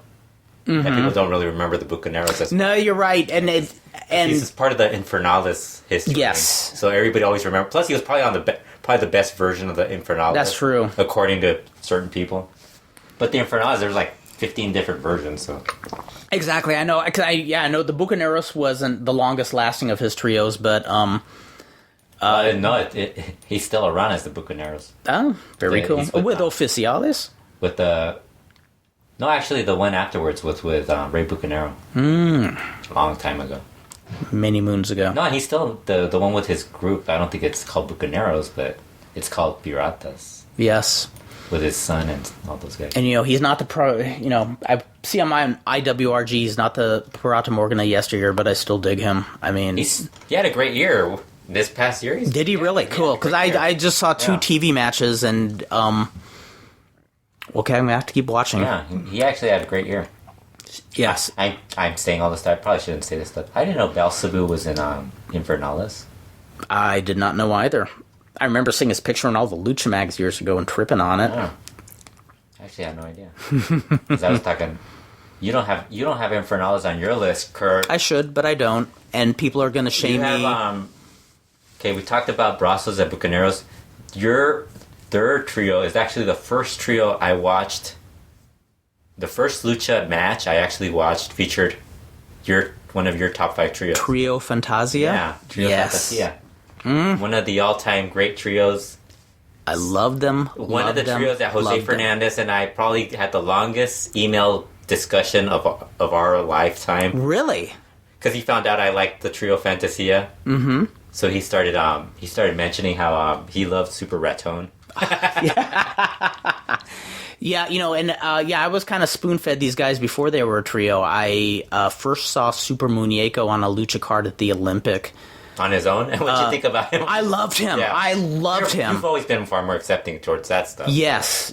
And people don't really remember the Bucaneros as No, you're right. And he's just part of the Infernales history. Yes. So everybody always remembers. Plus, he was probably on the best version of the Infernales. That's true. According to certain people. But the Infernales, there's like 15 different versions. So exactly, I know. I know the Bucaneros wasn't the longest lasting of his trios, but no, he's still around as the Bucaneros. Oh, very cool. With Oficiales. With the No, actually, the one afterwards was with Rey Bucanero. A long time ago. Many moons ago. No, he's still the one with his group. I don't think it's called Bucaneros, but it's called Piratas. Yes. With his son and all those guys. And, he's not the pro... I see on my IWRG, he's not the Pirata Morgan of yesteryear, but I still dig him. I mean... He had a great year this past year. Did he really? Cool. Because I just saw 2 TV matches, and... okay, I'm going to have to keep watching. Yeah, he actually had a great year. Yes. I'm saying all this stuff. I probably shouldn't say this stuff. I didn't know Belzebu was in Infernalis. I did not know either. I remember seeing his picture in all the Lucha mags years ago and tripping on it. Oh. Actually, I had no idea. Because I was talking... You don't have Infernalis on your list, Kurt. I should, but I don't. And people are going to shame me. Okay, we talked about Brazos and Bucaneros. Your third trio is actually the first trio I watched. The first Lucha match I actually watched featured one of your top 5 trios. Trio Fantasia? Yeah, Trio Fantasia. One of the all-time great trios. I love them. One of the trios that Jose Fernandez and I probably had the longest email discussion of our lifetime. Really? Because he found out I liked the Trio Fantasia. Mm-hmm. So he started mentioning how he loved Super Raton. Yeah, I was kind of spoon-fed these guys before they were a trio. I first saw Super Muñeco on a lucha card at the Olympic. On his own? And what'd you think about him? I loved him. Yeah. I loved him. You've always been far more accepting towards that stuff. Yes.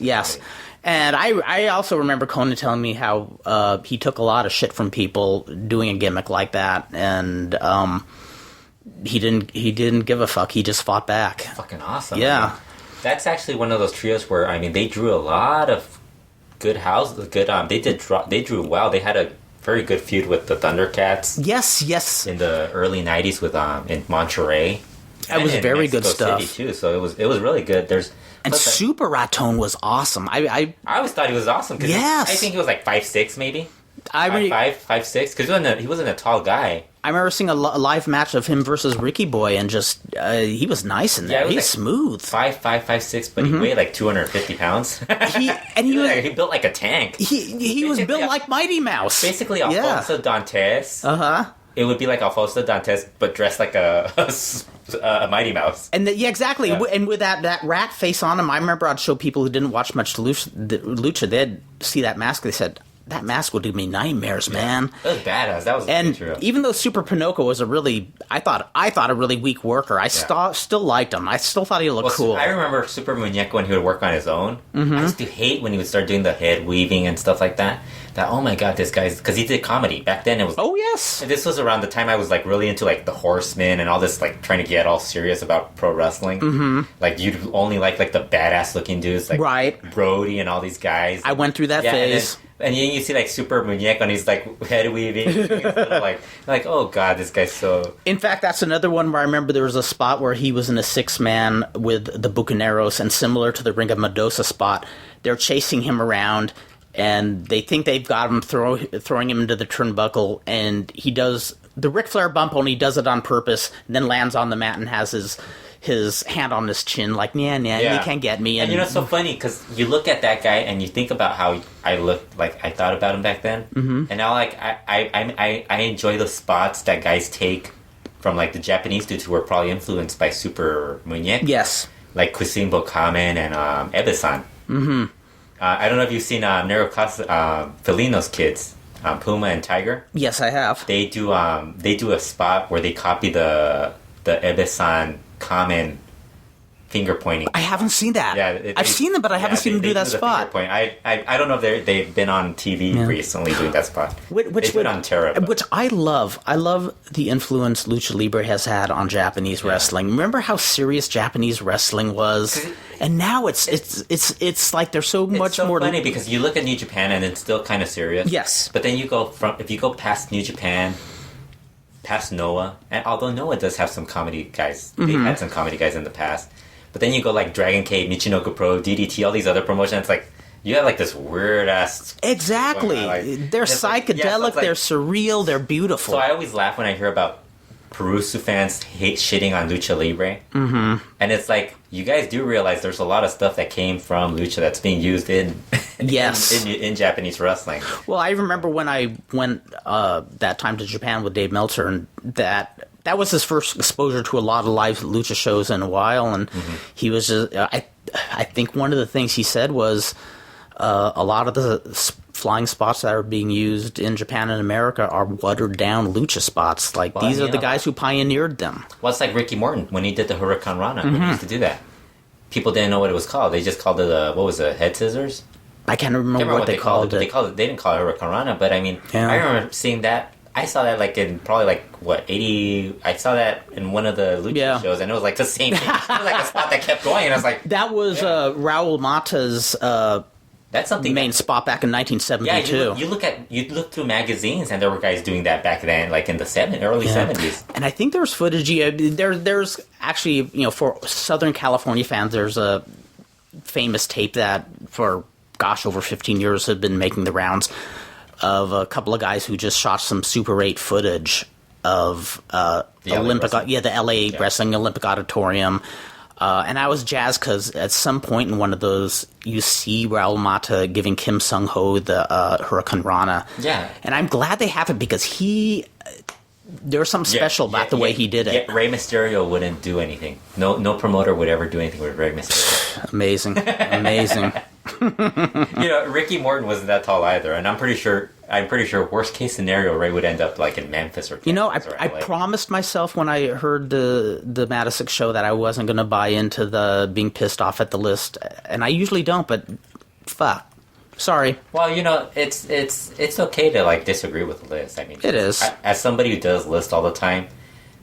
And I also remember Conan telling me how he took a lot of shit from people doing a gimmick like that, and he didn't give a fuck. He just fought back. Fucking awesome. Yeah. I mean, that's actually one of those trios where, I mean, they drew a lot of good they drew well. They had a very good feud with the Thundercats. Yes. In the early 90s with in Monterrey. That was very good stuff. City too, so it was really good. And Super Raton was awesome. I always thought he was awesome. Yes. I think he was like 5'6", maybe. 5'6", because he wasn't a tall guy. I remember seeing a live match of him versus Ricky Boy, and just he was nice in there. Yeah, he's smooth. 5'6", but he weighed like 250 pounds. He built like a tank. He was built like Mighty Mouse. Basically, Alfonso Dantes. It would be like Alfonso Dantes, but dressed like a Mighty Mouse. And exactly. Yeah. And with that rat face on him, I remember I'd show people who didn't watch much lucha. They'd see that mask. They said, that mask would give me nightmares, man. That was badass. That was true. Even though Super Pinocchio was I thought a really weak worker, I still liked him. I still thought he looked cool. I remember Super Muñeco when he would work on his own. Mm-hmm. I used to hate when he would start doing the head weaving and stuff like that. Oh my god, this guy's... Because he did comedy. Back then it was... Oh, yes. And this was around the time I was like really into like the Horsemen and all this, like trying to get all serious about pro wrestling. Mm-hmm. Like you'd only like the badass looking dudes like Brody and all these guys. I went through that phase. And then you see like Super Muñeco and he's like head weaving. like, oh god, this guy's so... In fact, that's another one where I remember there was a spot where he was in a 6-man with the Bucaneros, and similar to the Ring of Medusa spot, they're chasing him around, and they think they've got him throwing him into the turnbuckle, and he does the Ric Flair bump, only he does it on purpose, and then lands on the mat and has his hand on his chin, like, you can't get me. And it's so funny, because you look at that guy, and you think about how I looked, like, I thought about him back then, and now, like, I enjoy the spots that guys take from, like, the Japanese dudes who were probably influenced by Super Muñeco. Yes. Like Kusimbo Kamen and Ebe-san. Mm-hmm. I don't know if you've seen Nero Felino's kids, Puma and Tiger. Yes, I have. They do a spot where they copy the Ebe-san Kamen finger pointing. I haven't seen that. Yeah, I've seen them, but I haven't seen them do that spot. I don't know if they've been on TV recently doing that spot. They've been on Terra. Which I love. I love the influence Lucha Libre has had on Japanese wrestling. Remember how serious Japanese wrestling was? And now it's like there's so much more. It's so funny because you look at New Japan and it's still kind of serious. Yes. But then if you go past New Japan, past Noah, and although Noah does have some comedy guys, they've had some comedy guys in the past. But then you go like Dragon Cave, Michinoku Pro, DDT, all these other promotions. It's like you have like this weird ass. Exactly, they're psychedelic, they're surreal, they're beautiful. So I always laugh when I hear about Perusu fans hate shitting on lucha libre. Mm-hmm. And it's like, you guys do realize there's a lot of stuff that came from lucha that's being used in yes in Japanese wrestling. Well, I remember when I went that time to Japan with Dave Meltzer, and that was his first exposure to a lot of live lucha shows in a while, and he was just, I think one of the things he said was a lot of the flying spots that are being used in Japan and America are watered down lucha spots. Like, these are the guys who pioneered them. Well, it's like Ricky Morton when he did the Hurricane Rana. When he used to do that, people didn't know what it was called. They just called it what was it, head scissors? I can't remember what they called it. They didn't call it Hurricane Rana, but I mean, I remember seeing that. I saw that like in probably 80. I saw that in one of the lucha shows, and it was like the same thing. It was like a spot that kept going, and I was like, that was Raul Mata's. That's something main spot back in 1972. Yeah, you look through magazines, and there were guys doing that back then, like in the early 70s. And I think there's footage. There's actually, for Southern California fans, there's a famous tape that for over 15 years had been making the rounds of a couple of guys who just shot some Super 8 footage of Olympic, the LA Wrestling Olympic Auditorium. And I was jazzed because at some point in one of those, you see Raul Mata giving Kim Sung Ho the Hurricane Rana. Yeah. And I'm glad they have it because there's something special about the way he did it. Yeah, Rey Mysterio wouldn't do anything. No promoter would ever do anything with Rey Mysterio. Amazing. Ricky Morton wasn't that tall either, and I'm pretty sure worst case scenario, Ray would end up like in Memphis or Texas I promised myself when I heard the Matisic show that I wasn't going to buy into the being pissed off at the list, and I usually don't, but fuck. Sorry. Well, it's okay to like disagree with the list. I mean, it is. As somebody who does list all the time,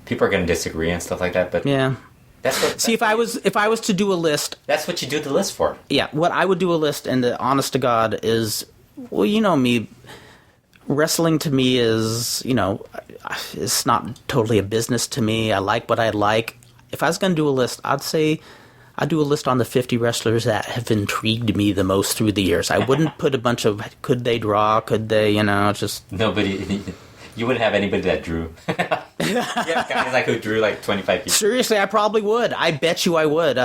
people are going to disagree and stuff like that, but yeah. If I was to do a list, that's what you do the list for. Yeah, what I would do a list, and the honest to God is, well, you know me, wrestling to me is, it's not totally a business to me. I like what I like. If I was going to do a list, I'd say I'd do a list on the 50 wrestlers that have intrigued me the most through the years. I wouldn't put a bunch of could they draw, could they, just nobody. You wouldn't have anybody that drew. Yeah, guys like who drew like 25 people. Seriously, I probably would. I bet you I would.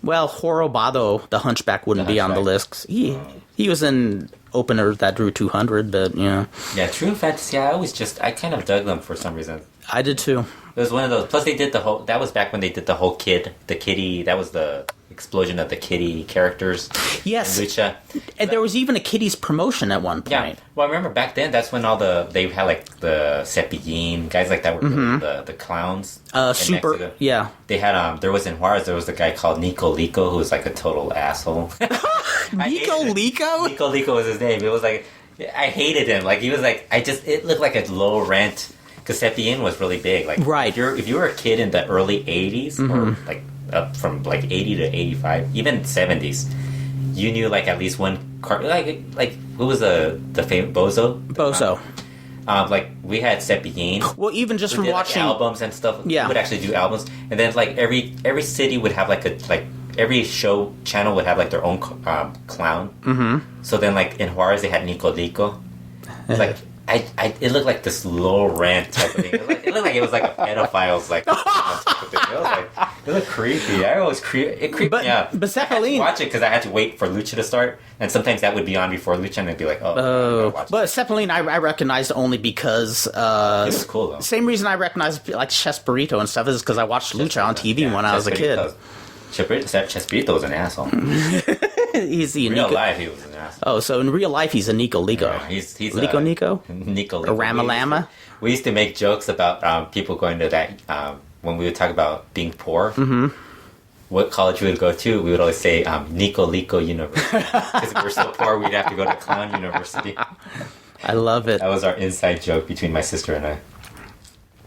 Horobado, the Hunchback, wouldn't be on the list. He was in openers that drew 200, but Yeah, Trio Fantasia. I kind of dug them for some reason. I did too. It was one of those. Plus, they did that was back when they did the whole kitty. That was the explosion of the kitty characters. Yes. In Lucha. And there was even a kitties promotion at one point. Yeah. Well, I remember back then, that's when they had like the Cepillín, guys like that were the clowns. Super. Mexico. Yeah. They had, there was in Juarez, there was a guy called Nico Lico who was like a total asshole. Nico Lico? Nico Lico was his name. It was like, I hated him. Like, he was like, it looked like a low rent. Because Cepillín was really big. Like, right. If you were a kid in the early 80s, or like up from like 80 to 85, even 70s, you knew like at least one like who was the famous Bozo? Like we had Cepillín. Well, even just from watching albums and stuff, yeah, we would actually do albums, and then like every city would have every show channel would have like their own clown. Mm-hmm. So then like in Juarez they had Nico Lico. Like it looked like this low rent type of thing. It looked like it was like a pedophile's like. It looked creepy. It creeped me out. But Cepillín, I had to watch it because I had to wait for Lucha to start, and sometimes that would be on before Lucha, and I'd be like, But Cepillín, I recognized only because it was cool though. Same reason I recognized like Chespirito and stuff is because I watched Lucha on TV when I was a kid. Chespirito was an asshole. He's the in real life, he was an asshole. Oh, so in real life, he's a Nico Lico. Yeah, he's Nico Nico a Ramalama. We used to make jokes about people going to that when we would talk about being poor. Mm-hmm. What college we would go to, we would always say Nico Lico University because we were so poor we'd have to go to Clown University. I love it. That was our inside joke between my sister and I.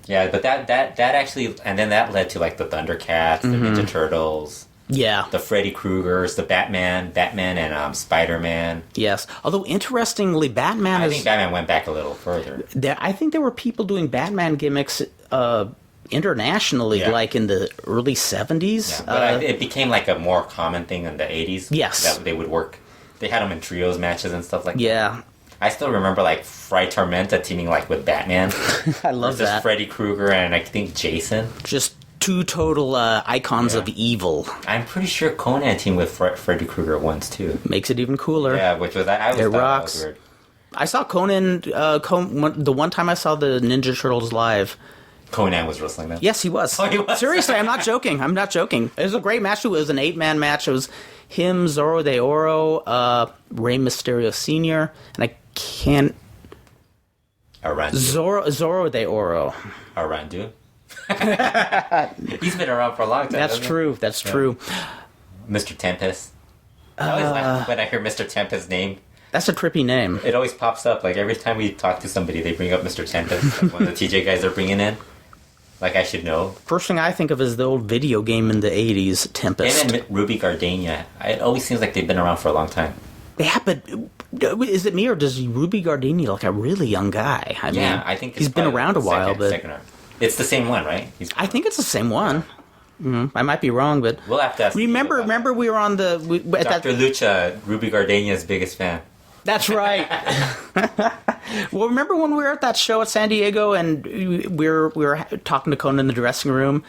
Yeah, but that actually, and then that led to like the Thundercats, the Ninja Turtles. Yeah. The Freddy Kruegers, the Batman and Spider-Man. Yes. Although, interestingly, I think Batman went back a little further. I think there were people doing Batman gimmicks internationally, like in the early 70s. Yeah, but it became like a more common thing in the 80s. Yes. That they would work. They had them in trios matches and stuff like that. Yeah. I still remember like Fry Tormenta teaming like with Batman. I love that. Freddy Krueger and I think Jason. Just two total icons of evil. I'm pretty sure Conan teamed with Freddy Krueger once too. Makes it even cooler. Yeah, which was I always thought rocks. that was weird. I saw Conan. The one time I saw the Ninja Turtles live. Conan was wrestling them. Yes, he was. Oh, he was? Seriously, I'm not joking. It was a great match. It was an 8-man match. It was him, Zorro de Oro, Rey Mysterio Sr., and I can't... Arandu. Zorro de Oro. Arandu. He's been around for a long time. That's true. That's true. Mr. Tempest. I always laugh when I hear Mr. Tempest's name. That's a trippy name. It always pops up. Like every time we talk to somebody, they bring up Mr. Tempest. Like one of the TJ guys they're bringing in. Like I should know. First thing I think of is the old video game in the 80s, Tempest. And then Ruby Gardenia. It always seems like they've been around for a long time. They have, but is it me or does Ruby Gardenia look like a really young guy? I mean, I think he's been around a while, but it's the same one, right? I think it's the same one. I might be wrong, but we'll have to ask. Remember, we were on the Dr. Lucha, Ruby Gardenia's biggest fan. That's right. Well, remember when we were at that show at San Diego and we were talking to Conan in the dressing room?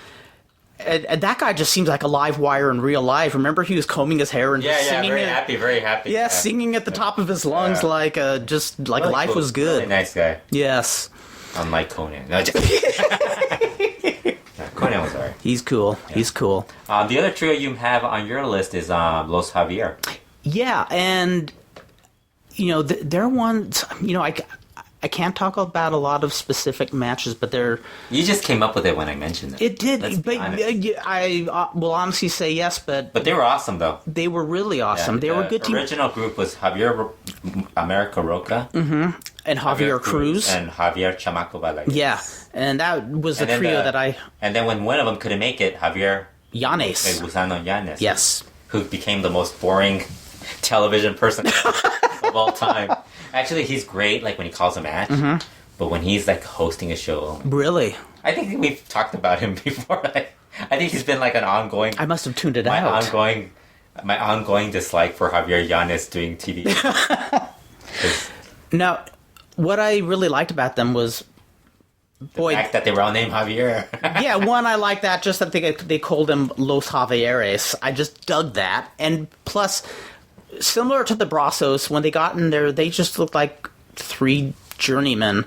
And that guy just seems like a live wire in real life. Remember, he was combing his hair and singing. Very happy. Yeah, singing at the top of his lungs, like just like really life cool. was good. Really nice guy. Yes. Unlike Conan. No, Conan was alright. He's cool. Yeah. He's cool. The other trio you have on your list is Los Javier. Yeah, and they're ones. I can't talk about a lot of specific matches, but they're... You just came up with it when I mentioned it. It did, but I will honestly say yes, but... But they were awesome, though. They were really awesome. They were good team. The original group was Javier America Roca. Mm-hmm. And Javier Cruz. And Javier Chamaco Balaguer. Yeah, and that was the trio that I... And then when one of them couldn't make it, Javier... Llanes. Gusano Llanes. Yes. Who became the most boring television person of all time. Actually, he's great, like, when he calls a match. Mm-hmm. But when he's, like, hosting a show... Really? I think we've talked about him before. I think he's been, like, an ongoing... I must have tuned it out. My ongoing dislike for Javier Llanes doing TV. Now, what I really liked about them was... The fact that they were all named Javier. Yeah, one, I like that, just that they called them Los Javieres. I just dug that. And plus... Similar to the Brazos, when they got in there, they just looked like 3 journeymen.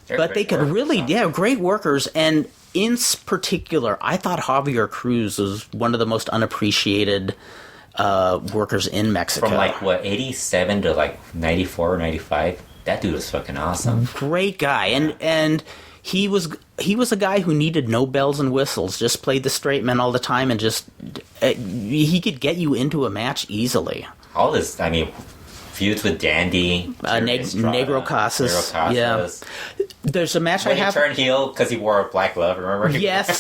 But they could really, great workers. And in particular, I thought Javier Cruz was one of the most unappreciated workers in Mexico. From 87 to 94 or 95? That dude was fucking awesome. Great guy. And he was a guy who needed no bells and whistles, just played the straight men all the time, and just he could get you into a match easily. All this, feuds with Dandy, Negro Casas. Yeah. There's a match when he turned heel because he wore a black glove, remember? Yes.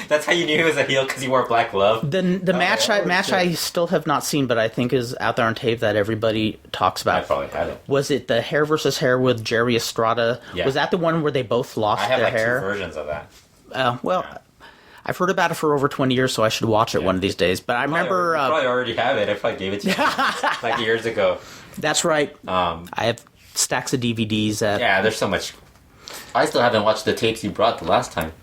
That's how you knew he was a heel, because he wore a black glove. The match I still have not seen, but I think is out there on tape that everybody talks about. I probably have it. Was it the hair versus hair with Jerry Estrada? Yeah. Was that the one where they both lost their hair? I have 2 versions of that. Yeah. I've heard about it for over 20 years, so I should watch it one of these days. But I remember... You probably already have it. I probably gave it to you years ago. That's right. I have stacks of DVDs. Yeah, there's so much. I still haven't watched the tapes you brought the last time.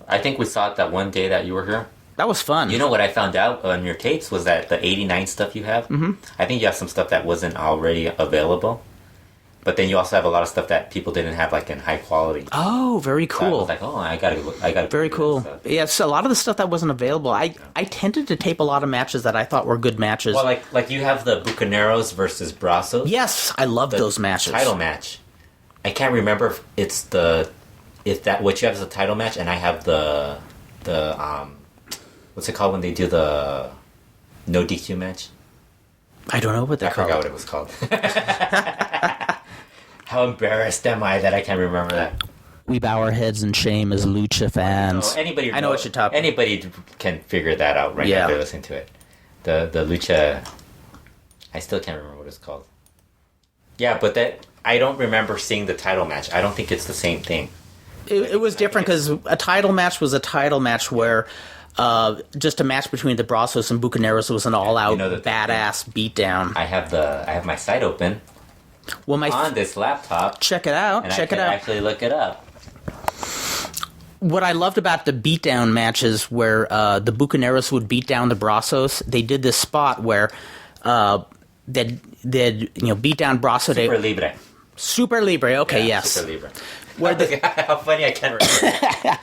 I think we saw it that one day that you were here. That was fun. You know what I found out on your tapes was that the 89 stuff you have, I think you have some stuff that wasn't already available. But then you also have a lot of stuff that people didn't have, in high quality. Oh, very cool. So I was like, I gotta. Very cool. Yes, a lot of the stuff that wasn't available. I tended to tape a lot of matches that I thought were good matches. Well, like you have the Bucaneros versus Brazos. Yes, I love those matches. Title match. I can't remember if it's what you have is a title match, and I have the what's it called when they do the no DQ match? I don't know what they're called. I forgot what it was called. How embarrassed am I that I can't remember that? We bow our heads in shame as lucha fans. I know what you're talking about. Anybody can figure that out right now if they're listening to it. The lucha... I still can't remember what it's called. Yeah, but I don't remember seeing the title match. I don't think it's the same thing. It was different because a title match was a title match where... just a match between the Brazos and Bucaneros was an all-out badass beatdown. I have my site open. Well, on this laptop. Check it out. And Check I it can out. actually look it up. What I loved about the beatdown matches where the Bucaneros would beat down the Brazos, they did this spot where they'd beat down Brasso. Super Libre. Super Libre. Okay, yes. Super Libre. Where How funny, I can't remember.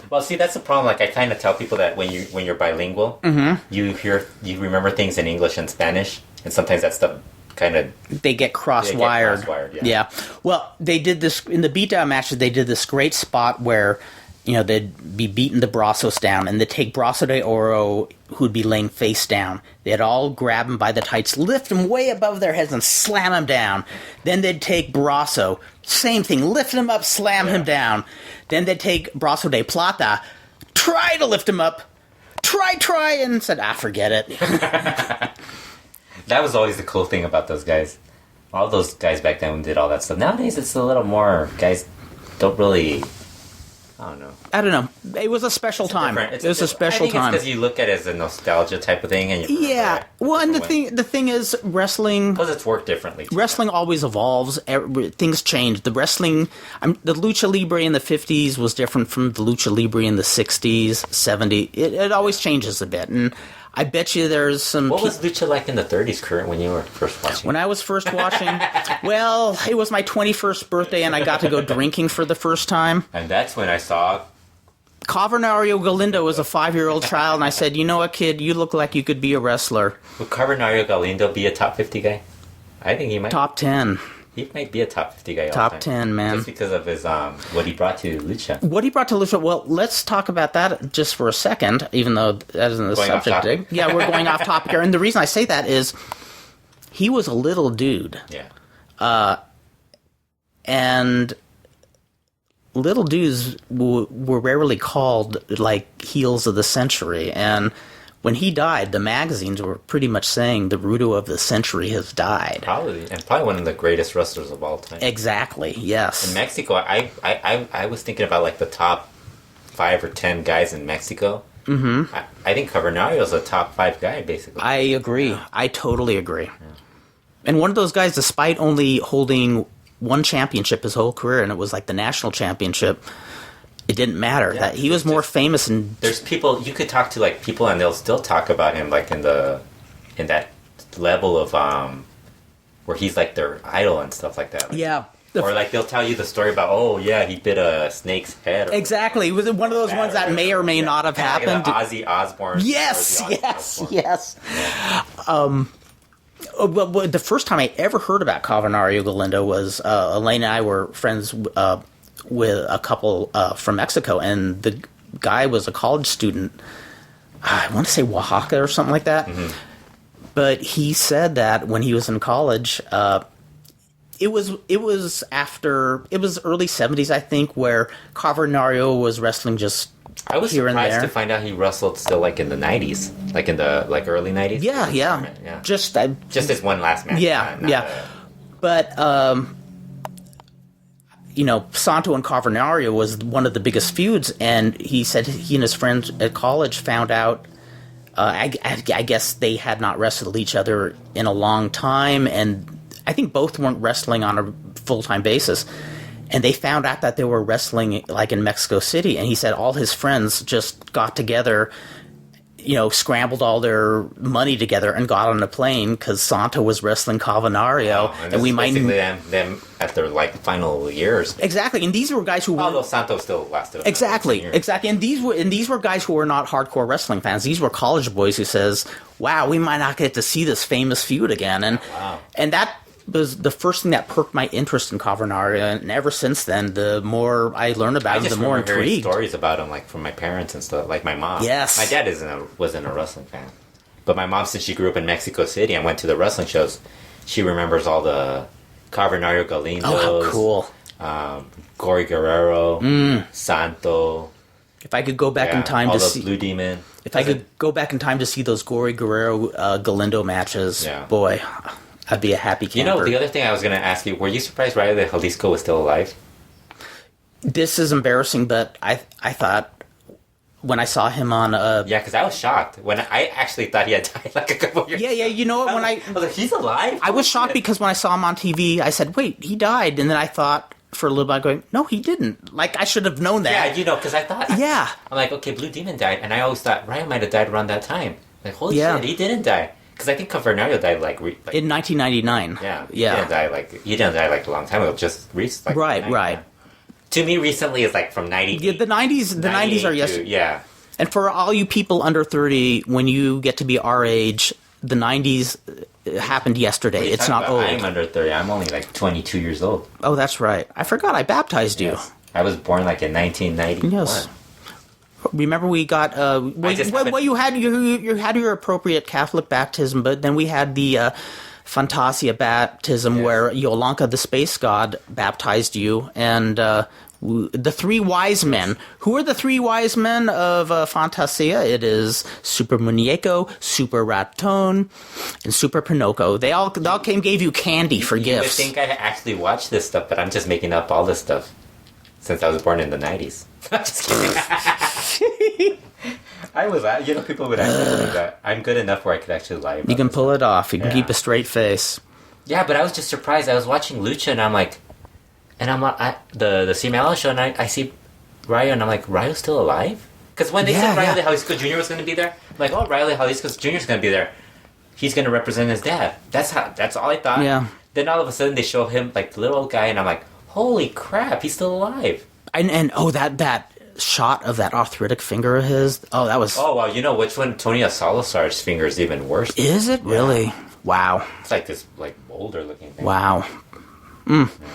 Well, see, that's the problem. Like, I kind of tell people that when you're bilingual, you remember things in English and Spanish, and sometimes that stuff kind of they get cross-wired. Yeah. Well, they did this in the beatdown matches. They did this great spot where they'd be beating the Brazos down, and they'd take Brazo de Oro, who'd be laying face down. They'd all grab him by the tights, lift him way above their heads, and slam him down. Then they'd take Brazo, same thing, lift him up, slam him down. Then they'd take Brazo de Plata, try to lift him up, try, and said, forget it. That was always the cool thing about those guys. All those guys back then did all that stuff. Nowadays, it's a little more, guys don't really... I don't know. It was a special time. It was a special time. I think time. it's because you look at it as a nostalgia type of thing, and well, and the thing is, wrestling. Plus, it's worked differently. Wrestling always evolves. Things change. The wrestling, the lucha libre in the 50s was different from the lucha libre in the 60s, 70s. It always changes a bit, and I bet you there's some... What was lucha like in the 30s, Kurt, when you were first watching? When I was first watching, well, it was my 21st birthday, and I got to go drinking for the first time. And that's when I saw... Cavernario Galindo was a 5-year-old child, and I said, you know what, kid, you look like you could be a wrestler. Would Cavernario Galindo be a top 50 guy? I think he might. Top 10. He might be a top 50 guy all Top the time. 10, man. Just because of his what he brought to lucha. What he brought to lucha? Well, let's talk about that just for a second, even though that isn't the subject. Yeah, we're going off topic here. And the reason I say that is he was a little dude. Yeah. And little dudes were rarely called, like, heels of the century. And when he died, the magazines were pretty much saying the Rudo of the century has died. Probably one of the greatest wrestlers of all time. Exactly, yes. In Mexico, I was thinking about, like, the top 5 or 10 guys in Mexico. Mm-hmm. I think Cavernario's a top 5 guy, basically. I agree. Yeah. I totally agree. Yeah. And one of those guys, despite only holding one championship his whole career, and it was like the national championship, it didn't matter. Yeah, that he was more famous. And there's people you could talk to, like, people, and they'll still talk about him, like, in that level of where he's like their idol and stuff like that. Like, yeah. Or like they'll tell you the story about, he bit a snake's head. Exactly. It was one of those ones that may or may not have happened. Like Ozzy Osbourne. Yes. Yeah. Well, the first time I ever heard about Cavernario Galindo was Elaine and I were friends with a couple from Mexico, and the guy was a college student. I want to say Oaxaca or something like that. Mm-hmm. But he said that when he was in college, it was early 70s, I think, where Cavernario was wrestling just I was here surprised and there. To find out he wrestled still, like, in the 90s, like in the early 90s. Yeah. Just his one last match. But Santo and Cavernario was one of the biggest feuds, and he said he and his friends at college found out. I guess they had not wrestled each other in a long time, and I think both weren't wrestling on a full-time basis. And they found out that they were wrestling, like, in Mexico City. And he said all his friends just got together, scrambled all their money together and got on a plane because Santo was wrestling Cavernario. Wow. And we might basically them at their, like, final years. Exactly. And these were guys who were... Although Santo still lasted. Exactly. And these were guys who were not hardcore wrestling fans. These were college boys who says, wow, we might not get to see this famous feud again. And that was the first thing that perked my interest in Cavernario, and ever since then, the more I learn about him, the more intrigued. I just remember hearing stories about him, like, from my parents and stuff, like my mom. Yes. My dad wasn't a wrestling fan. But my mom, since she grew up in Mexico City and went to the wrestling shows, she remembers all the Cavernario Galindos. Oh, how cool. Gory Guerrero, Santo. If I could go back in time all to those see... Blue Demon. If I could go back in time to see those Gory Guerrero Galindo matches, boy... I'd be a happy camper. The other thing I was going to ask you, were you surprised Rayo de Jalisco was still alive? This is embarrassing, but I thought when I saw him on Yeah, because I was shocked when I actually thought he had died like a couple years. Yeah, you know what? I was like, he's alive. I was shocked because when I saw him on TV, I said, "Wait, he died," and then I thought for a little bit, going, "No, he didn't." Like I should have known that. Yeah, because I thought. Yeah. I'm like, okay, Blue Demon died, and I always thought Ryan might have died around that time. Like, holy Yeah. shit, he didn't die. Because I think Cavernario died in 1999. Yeah, yeah. He didn't die like a long time ago. Just recently. Right. Yeah. To me, recently is like from 90. Yeah, the 90s are yesterday. Yeah. And for all you people under 30, when you get to be our age, the 90s happened yesterday. It's not old. I'm under 30. I'm only like 22 years old. Oh, that's right. I forgot I baptized you. Yes. I was born like in 1991. Yes. Remember we got you had your appropriate Catholic baptism, but then we had the Fantasia baptism where Yolanka the space god baptized you, and the three wise men. Who are the three wise men of Fantasia? It is Super Muñeco, Super Raton, and Super Pinocchio. They all gave you candy for gifts. You would think I actually watched this stuff, but I'm just making up all this stuff since I was born in the 90s. I'm just kidding. I was, people would actually believe that. I'm good enough where I could actually lie about You can this pull stuff. it off. You can keep a straight face. Yeah, but I was just surprised. I was watching Lucha, and I'm like, the CMLL show, and I see Rayo, and I'm like, Rayo's still alive? Because when they said Rayo de Jalisco Jr. was going to be there, I'm like, oh, Rayo de Jalisco Jr. is going to be there. He's going to represent his dad. That's all I thought. Yeah. Then all of a sudden they show him like the little old guy, and I'm like, holy crap, he's still alive. And that shot of that arthritic finger of his. Oh, that was. Oh, well, you know which one? Tony Salazar's finger is even worse. Is it really? Yeah. Wow. It's like this older looking thing. Wow. Mm. Yeah.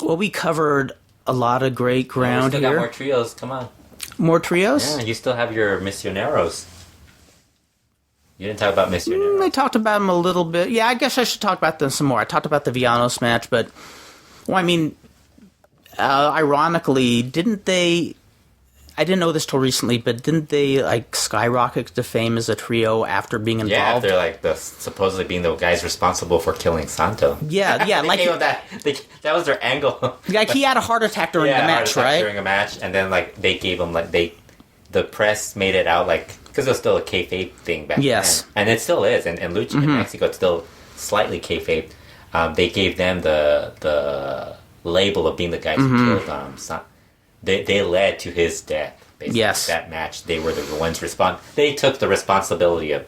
Well, we covered a lot of great ground we still here. Got more trios. Come on. More trios? Yeah, you still have your Misioneros. You didn't talk about Misioneros. I talked about them a little bit. Yeah, I guess I should talk about them some more. I talked about the Villanos match, but ironically, didn't they? I didn't know this till recently, but didn't they skyrocket to fame as a trio after being involved? Yeah, they're supposedly being the guys responsible for killing Santo. Yeah, that was their angle. Like he had a heart attack during the match, right? During a match, and then they gave him the press made it out because it was still a kayfabe thing back then, and it still is, and Lucha in Mexico it's still slightly kayfabe. They gave them the label of being the guys who killed Santo. They led to his death. Basically. Yes. That match, they were the ones They took the responsibility of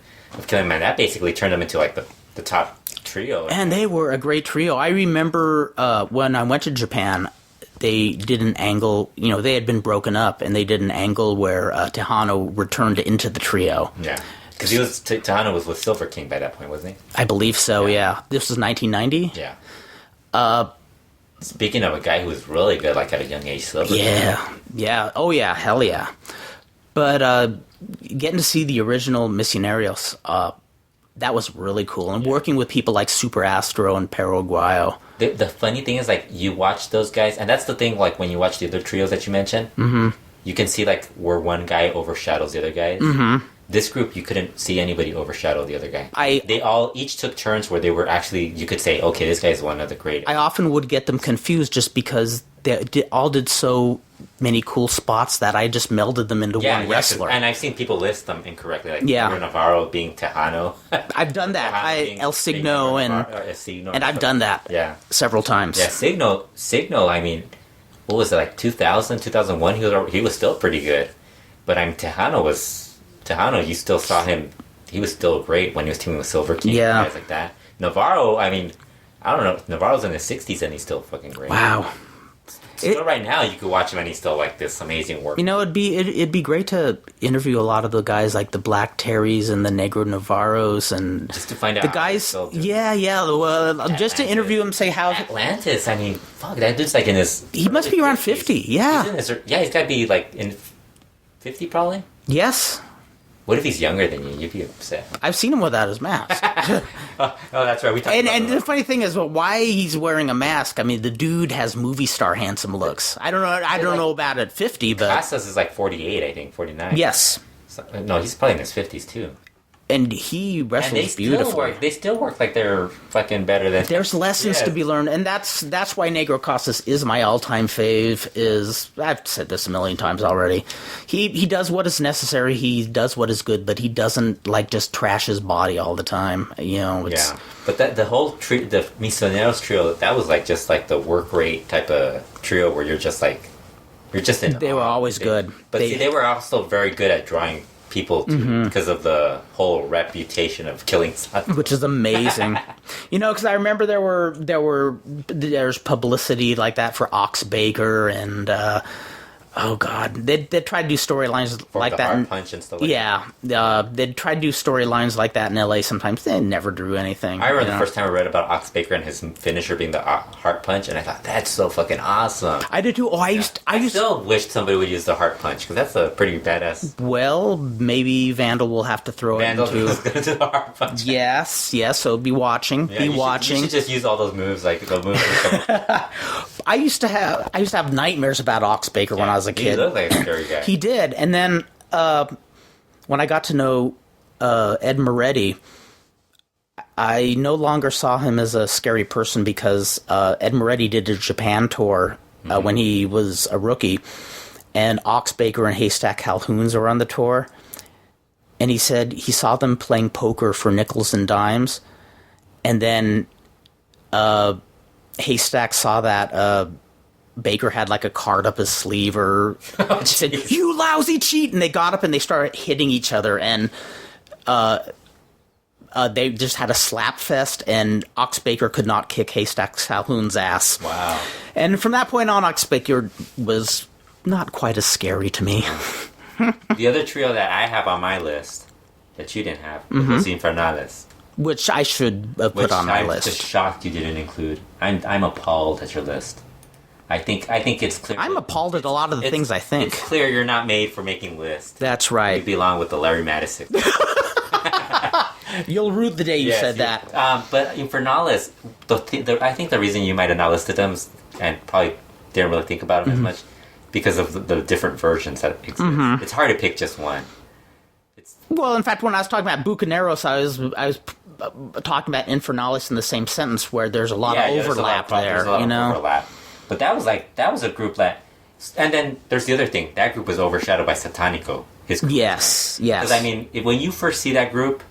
killing him, and that basically turned them into the top trio. And they were a great trio. I remember when I went to Japan, they did an angle. They had been broken up, and they did an angle where Tejano returned into the trio. Yeah, because Tejano was with Silver King by that point, wasn't he? I believe so. Yeah. This was 1990. Yeah. Speaking of a guy who was really good, at a young age, Silver. Yeah. Oh, yeah. Hell yeah. But getting to see the original Misioneros, that was really cool. And working with people like Super Astro and Perro Aguayo. The funny thing is, you watch those guys, and that's the thing, when you watch the other trios that you mentioned, you can see, where one guy overshadows the other guys. Mm-hmm. This group, you couldn't see anybody overshadow the other guy. They all each took turns where they were actually, you could say, okay, this guy's one of the greatest. I often would get them confused just because they all did so many cool spots that I just melded them into one wrestler. And I've seen people list them incorrectly, Pedro Navarro being Tejano. I've done that. El Signo, and I've done that several times. Yeah, Signo, what was it, 2000, 2001? He was still pretty good. But Tejano, you still saw him. He was still great when he was teaming with Silver King and guys like that. Navarro, I don't know. Navarro's in his 60s and he's still fucking great. Wow. Still right now, you could watch him and he's still this amazing work. It'd be great to interview a lot of the guys like the Black Terrys and the Negro Navarros and just to find out the guys. Just to interview him, say how Atlantis. Fuck, that dude's in his. He must be around 50. Yeah. He's got to be in 50 probably. Yes. What if he's younger than you? You'd be upset. I've seen him without his mask. Oh, that's right. We talked about and the funny thing is, why he's wearing a mask? The dude has movie star handsome looks. I don't know. I don't know about at 50, but Casas is 48, I think, 49. Yes. So, no, he's probably in his 50s too. And he wrestles beautifully. They still work like they're fucking better than... There's lessons to be learned, and that's why Negro Casas is my all-time fave. I've said this a million times already. He does what is necessary, he does what is good, but he doesn't, like, just trash his body all the time. You know, yeah. But the whole the Misioneros trio, that was, like, just, like, the work rate type of trio where you're just, like... You're just in... They were always good. But they were also very good at drawing people too, because of the whole reputation of killing Satan. Which is amazing. You know, because I remember there's publicity like that for Ox Baker and oh god, they tried to do storylines like that. Hard punch and stuff like that. They'd try to do storylines like that in LA sometimes. They never drew anything. I remember the first time I read about Ox Baker and his finisher being the heart punch, and I thought, that's so fucking awesome. I did too. Oh, I still wish somebody would use the heart punch, because that's a pretty badass. Well, maybe Vandal will have to throw Vandal it into... is going to do the heart punch. Yes, so be watching. Yeah, you should just use all those moves, like the moves. I used to have nightmares about Ox Baker when I was a kid. He looked like a scary guy. He did, and then when I got to know Ed Moretti, I no longer saw him as a scary person because Ed Moretti did a Japan tour when he was a rookie, and Ox Baker and Haystack Calhouns were on the tour, and he said he saw them playing poker for nickels and dimes, and then Haystack saw that Baker had like a card up his sleeve or said, "You lousy cheat," and they got up and they started hitting each other, and they just had a slap fest, and Ox Baker could not kick Haystack Calhoun's ass. Wow. And from that point on, Ox Baker was not quite as scary to me. The other trio that I have on my list that you didn't have was the Infernales. Which I should put on my list. I'm just shocked you didn't include. I'm appalled at your list. I think it's clear. I'm appalled at a lot of the things I think. It's clear you're not made for making lists. That's right. You belong with the Larry Madison. You'll root the day you said that. But Infernales, I think the reason you might have not listed them and probably didn't really think about them as much because of the different versions that exist. It's hard to pick just one. Well, in fact, when I was talking about Bucaneros, I was talking about Infernales in the same sentence where there's a lot of overlap there. Overlap. But that was a group that, and then there's the other thing. That group was overshadowed by Satanico. His group. Yes. Because I mean, when you first see that group,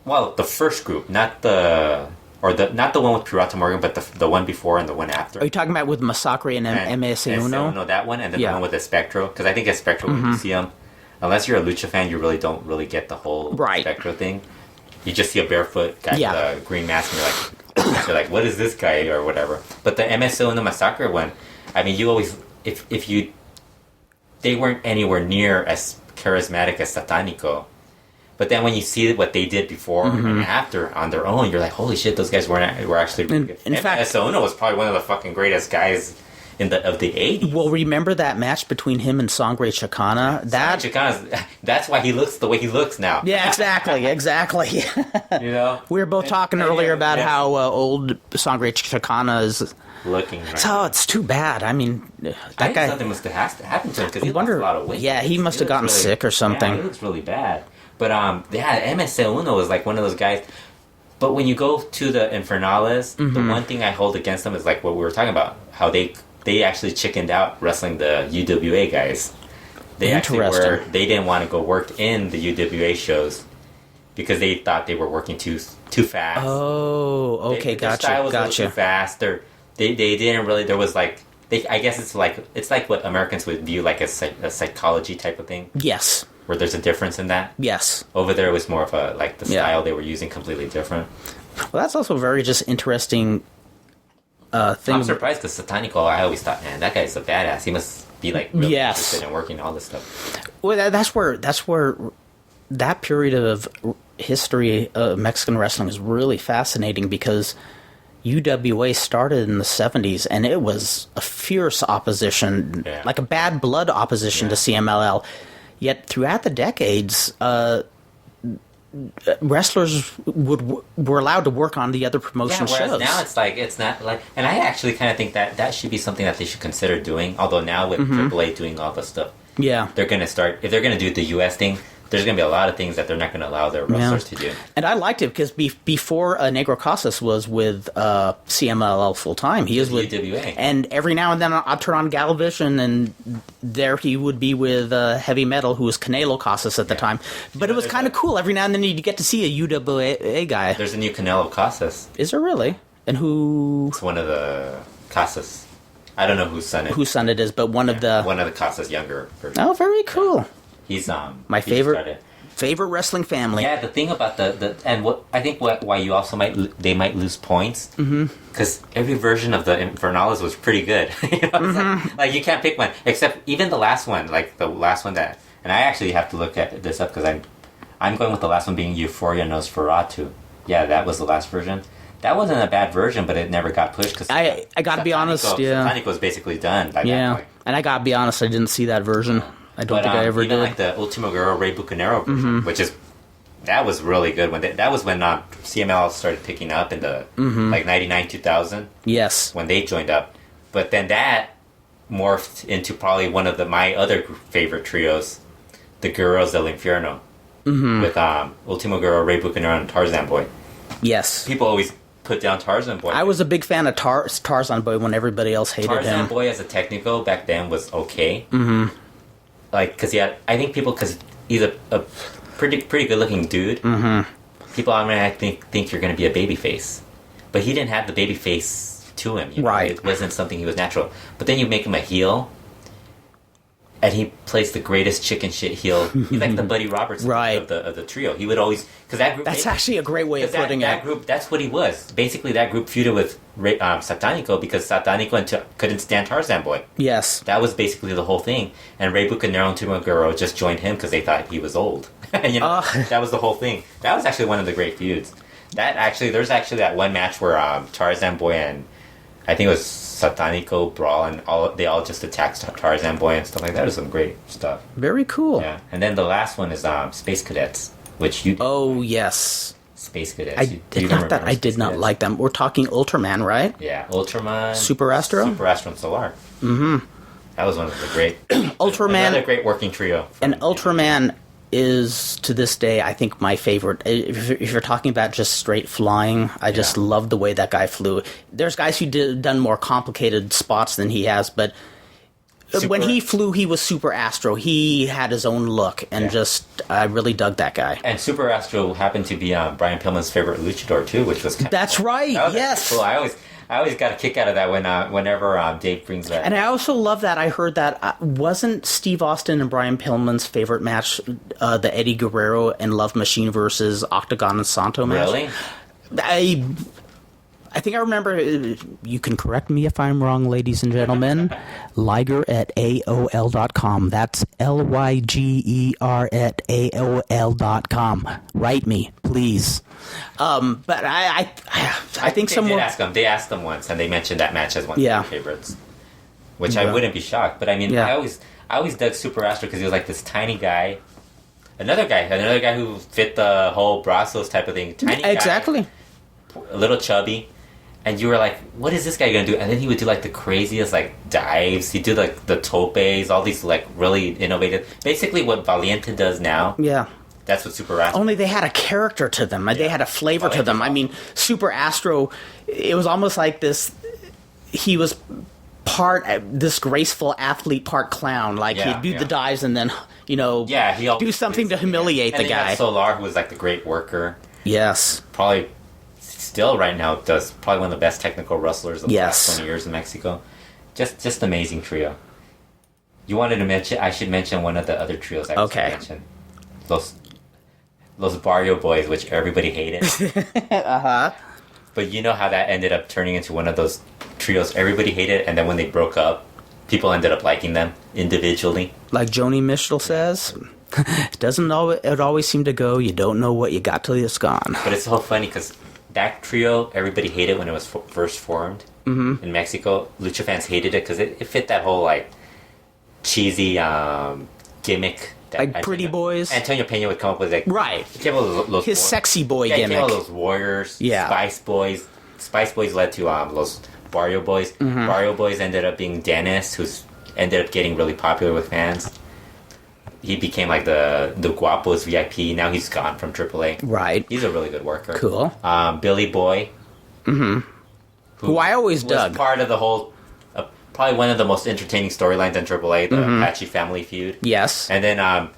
well, the first group, not the one with Pirata Morgan, but the one before and the one after. Are you talking about with Massacre and MS1? No, that one, and then the one with Espectro. Because I think Espectro, when you see them, unless you're a Lucha fan, you really don't really get the whole Espectro thing. You just see a barefoot guy with a green mask, and you're like, what is this guy, or whatever. But the MSO and the Massacre one, I mean, you always, they weren't anywhere near as charismatic as Satanico. But then when you see what they did before and after on their own, you're like, holy shit, those guys were actually really good. In fact, Ono was probably one of the fucking greatest guys of the 80s. Well, remember that match between him and Sangre Chicana? That's why he looks the way he looks now. Yeah, exactly. You know? We were both talking earlier about how old Sangre Chicana is looking. Right so it's too bad. I mean, that guy. Something must have happened to him because he lost a lot of weight. Yeah, he must have gotten sick or something. Yeah, he looks really bad. But MS Uno was like one of those guys. But when you go to the Infernales, the one thing I hold against them is like what we were talking about, how they actually chickened out wrestling the UWA guys. They didn't want to go work in the UWA shows because they thought they were working too fast. Oh, okay, their style was a little too fast. They didn't really. There was like I guess it's like what Americans would view like a psychology type of thing. Yes. Where there's a difference in that. Yes. Over there, it was more of a the style they were using completely different. Well, that's also very just interesting. Thing. I'm surprised because Satanico, I always thought, man, that guy's a badass. He must be like really interested in working all this stuff. Well, that's where that period of history of Mexican wrestling is really fascinating because UWA started in the 70s and it was a fierce opposition, like a bad blood opposition to CMLL. Yet throughout the decades, wrestlers were allowed to work on the other promotion shows. Now it's not like, and I actually kind of think that should be something that they should consider doing. Although now with AAA doing all the stuff, they're going to start, if they're going to do the US thing, there's going to be a lot of things that they're not going to allow their wrestlers to do. And I liked it because before Negro Casas was with CMLL full time, he was with UWA. And every now and then I'd turn on Galavision, and there he would be with Heavy Metal, who was Canelo Casas at the time. But it was kind of cool. Every now and then you'd get to see a UWA guy. There's a new Canelo Casas. Is there really? And who? It's one of the Casas. I don't know whose son it is, but one of the Casas younger versions. Oh, very cool. He's my favorite wrestling family. Yeah, the thing about the and what I think why you also they might lose points because every version of the Infernales was pretty good. You know, like you can't pick one except even the last one, like the last one that. And I actually have to look at this up because I'm going with the last one being Euphoria Nosferatu. Yeah, that was the last version. That wasn't a bad version, but it never got pushed because I gotta be honest. Satanico was basically done by that point. And I gotta be honest, I didn't see that version. I don't think I ever even did. Like the Ultimo Guerrero Rey Bucanero version, which is that was really good. That was when CML started picking up in the like 99, 2000. Yes, when they joined up. But then that morphed into probably one of my other favorite trios, the Guerreros del Infierno, with Ultimo Guerrero Rey Bucanero and Tarzan Boy. Yes, people always put down Tarzan Boy. I was a big fan of Tarzan Boy when everybody else hated him. Tarzan Boy as a technical back then was okay. Like, because because he's a pretty good looking dude. People I think you're going to be a babyface, but he didn't have the babyface to him. You know? Right, it wasn't something he was natural. But then you make him a heel, and he plays the greatest chicken shit heel. He's like the Buddy Roberts of the trio. He would always because that group. That's actually a great way of putting it. That group, that's what he was. Basically, that group feuded with Satanico because Satanico couldn't stand Tarzan Boy. Yes, that was basically the whole thing. And Rey Bucanero and Ultimo Guerrero just joined him because they thought he was old. You know, that was the whole thing. That was actually one of the great feuds. There's actually that one match where Tarzan Boy and I think it was Satanico brawl and they all just attacked Tarzan Boy and stuff like that. It was some great stuff. Very cool. Yeah, and then the last one is Space Cadets, which you. Oh yes. Space Cadets. I did not like them. We're talking Ultraman, right? Yeah, Ultraman. Super Astro? Super Astro and Solar. That was one of the great... Ultraman... Another great working trio. And Ultraman is, to this day, I think my favorite. If you're talking about just straight flying, I just love the way that guy flew. There's guys who done more complicated spots than he has, but... when he flew, he was Super Astro. He had his own look, and I really dug that guy. And Super Astro happened to be Brian Pillman's favorite luchador too, which was that's right. Yes, cool. I always got a kick out of that whenever Dave brings that. And I also love that I heard that wasn't Steve Austin and Brian Pillman's favorite match, the Eddie Guerrero and Love Machine versus Octagon and Santo match. Really? I think I remember, you can correct me if I'm wrong, ladies and gentlemen, Liger at AOL.com. That's LYGER at AOL.com. Write me, please. But I think someone... They asked them once, and they mentioned that match as one of their favorites. Which I wouldn't be shocked. But I mean, I always dug Super Astro because he was like this tiny guy. Another guy who fit the whole Brazos type of thing. Tiny guy. Exactly. A little chubby. And you were like, what is this guy going to do? And then he would do like the craziest like dives. He'd do like the topes, all these like really innovative. Basically what Valiente does now. Yeah. That's what Super Astro. Only they had a character to them. They had a flavor to them. I mean, Super Astro, it was almost like this. He was part this graceful athlete, part clown. Like he'd do the dives and then he'll do something to humiliate the guy. And Solar, who was like the great worker. Yes. Probably still right now does probably one of the best technical wrestlers of the last 20 years in Mexico. Just amazing trio. You wanted to mention? I should mention one of the other trios. I was going to mention. Los Barrio Boys, which everybody hated. But you know how that ended up turning into one of those trios everybody hated, and then when they broke up, people ended up liking them individually. Like Joni Mitchell says, it always seem to go, you don't know what you got till it's gone. But it's so funny because that trio, everybody hated when it was first formed in Mexico. Lucha fans hated it because it fit that whole like cheesy gimmick. Like Pretty Boys. Antonio Peña would come up with like he came up with his sexy boy gimmick. He came up with those Warriors, Spice Boys. Spice Boys led to Los Barrio Boys. Barrio Boys ended up being Dennis, who's ended up getting really popular with fans. he became like the Guapos VIP. Now he's gone from AAA. Right. He's a really good worker. Cool. Billy Boy. Who I always dug. Was part of the whole, probably one of the most entertaining storylines in AAA, the Apache family feud. Yes. And then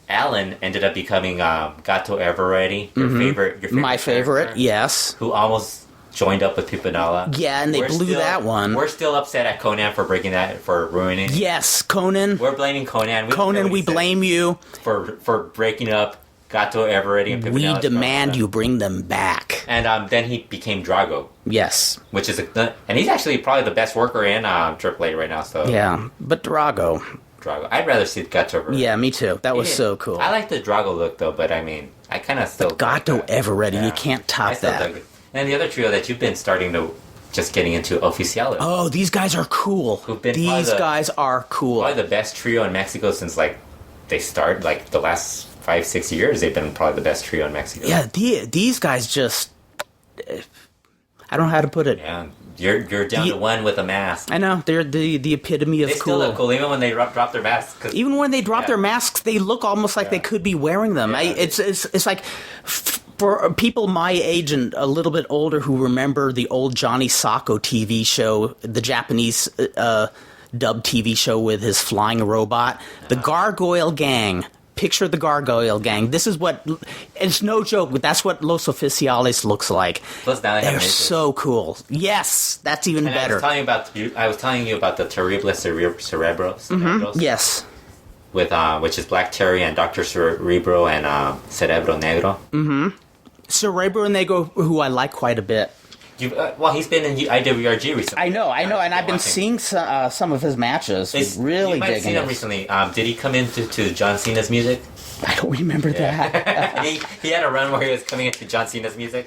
Alan ended up becoming Gato Eveready, your favorite. My favorite, character, yes. Who almost joined up with Pimpinella. Yeah, and they blew that one. We're still upset at Conan for breaking that, for ruining it. Yes, Conan. We're blaming Conan. Conan, we blame you. For breaking up Gato Eveready and Pimpinella. We demand you bring them back. And then he became Drago. Yes. Which is and he's actually probably the best worker in AAA right now. So yeah, but Drago. I'd rather see Gato Eveready. Yeah, me too. That was so cool. I like the Drago look though, but I mean, I kind of still. Gato Eveready, you can't top that. And the other trio that you've been starting to just getting into, Oficiales. Oh, these guys are cool. These guys are cool. Probably the best trio in Mexico since like they started, like the last 5-6 years. They've been probably the best trio in Mexico. Yeah, these guys just. I don't know how to put it. Yeah, you're down to one with a mask. I know, they're the epitome of cool. They still look cool even when they drop their masks. Even when they drop their masks, they look almost like they could be wearing them. Yeah. It's like for people my age and a little bit older who remember the old Johnny Sacco TV show, the Japanese dubbed TV show with his flying robot, the Gargoyle Gang. Picture the Gargoyle Gang. This is what, it's no joke, but that's what Los Oficiales looks like. Plus now they're so cool. Yes, that's even better. I was telling you about the Terrible Cerebros. Yes. With which is Black Terry and Dr. Cerebro and Cerebro Negro. Mm-hmm. Cerebro Negro, who I like quite a bit. Well, he's been in IWRG recently. I know, and I've been seeing some of his matches. Really digging it. You might have seen him recently. Did he come into John Cena's music? I don't remember that. he had a run where he was coming into John Cena's music.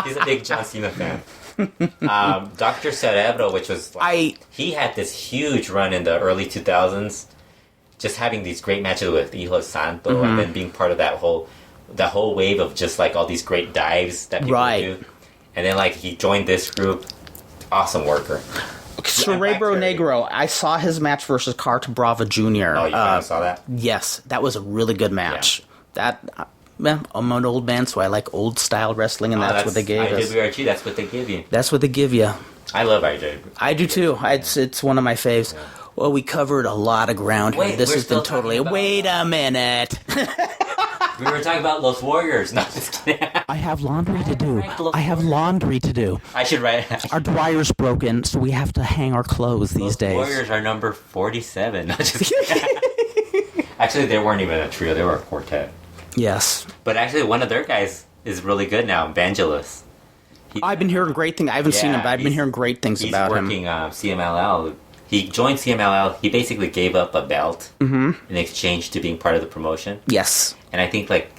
He's a big John Cena fan. Dr. Cerebro, which was... he had this huge run in the early 2000s, just having these great matches with Hijo Santo, and then being part of that whole wave of just like all these great dives that people do. And then, like, he joined this group. Awesome worker. Cerebro Negro. I saw his match versus Carta Brava Jr. Oh, you finally saw that? Yes. That was a really good match. Yeah. I'm an old man, so I like old-style wrestling, and that's what they gave us. IWRG, that's what they give you. That's what they give you. I love IWRG. I do, too. It's one of my faves. Yeah. Well, we covered a lot of ground here. This has been totally... Wait a minute. We were talking about Los Warriors. No, just kidding. I have laundry to do. I should write. Our dryer's broken, so we have to hang our clothes these days. Los Warriors are number 47. No, just kidding. Actually, they weren't even a trio. They were a quartet. Yes. But actually, one of their guys is really good now, Vangelis. I've been hearing great things. I haven't seen him, but I've been hearing great things about him. He's working CMLL. He joined CMLL. He basically gave up a belt in exchange to being part of the promotion. Yes. And I think like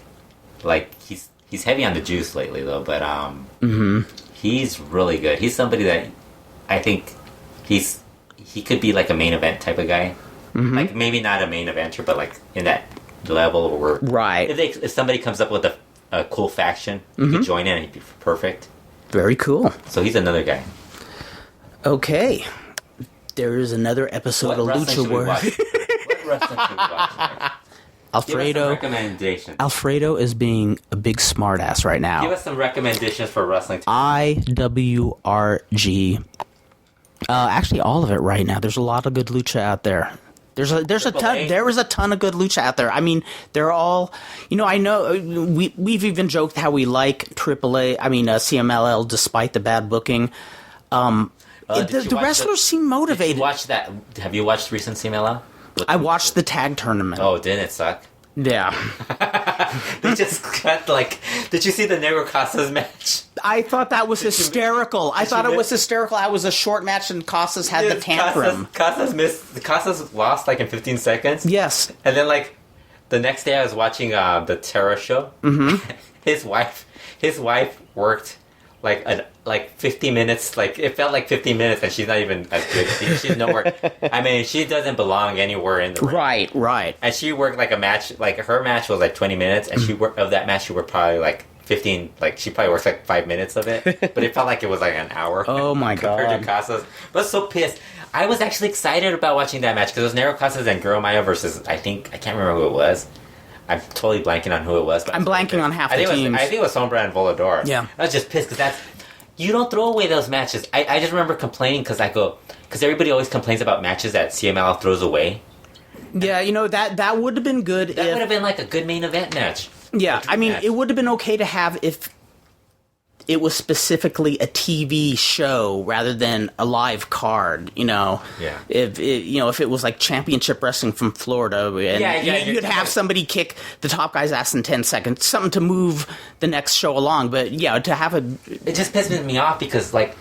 he's heavy on the juice lately though, but he's really good. He's somebody that I think he could be like a main event type of guy. Like maybe not a main eventer, but like in that level where if somebody comes up with a cool faction, he could join in and he'd be perfect. Very cool. So he's another guy. Okay. There is another episode of LuchaWorld. What wrestling should we watch? Alfredo is being a big smartass right now. Give us some recommendations for wrestling. IWRG. Actually, all of it right now. There's a lot of good lucha out there. There was a ton of good lucha out there. I mean, they're all, I know we've even joked how we like CMLL despite the bad booking. The wrestlers seem motivated. Did you watch that? Have you watched recent CMLL? I watched the tag tournament. Oh, didn't it suck? Yeah. They just cut did you see the Negro Casas match? I thought that was hysterical. It was hysterical. That was a short match and Casas had the tantrum. Casas lost in 15 seconds. Yes. And then the next day I was watching the Terra show. His wife worked 50 minutes, it felt like 15 minutes, and she's not even as good. She's nowhere. I mean, she doesn't belong anywhere in the ring. Right. And she worked a match, her match was 20 minutes, and of that match, she worked probably 15, like, she probably works like 5 minutes of it, but it felt like it was like an hour. Oh my compared God. to Casas. But I was so pissed. I was actually excited about watching that match because it was Nero Casas and Girl Maya versus, I can't remember who it was. I'm totally blanking on who it was. But I'm blanking on half the teams. I think it was Sombra and Volador. Yeah. I was just pissed because you don't throw away those matches. I just remember complaining because everybody always complains about matches that CMLL throws away. Yeah, that would have been good. That would have been like a good main event match. Yeah, I mean, match. it would have been okay to have if it was specifically a TV show rather than a live card. Yeah. If it was like Championship Wrestling from Florida, and you'd have somebody kick the top guy's ass in 10 seconds, something to move the next show along. But yeah, to have it just pisses me off because like.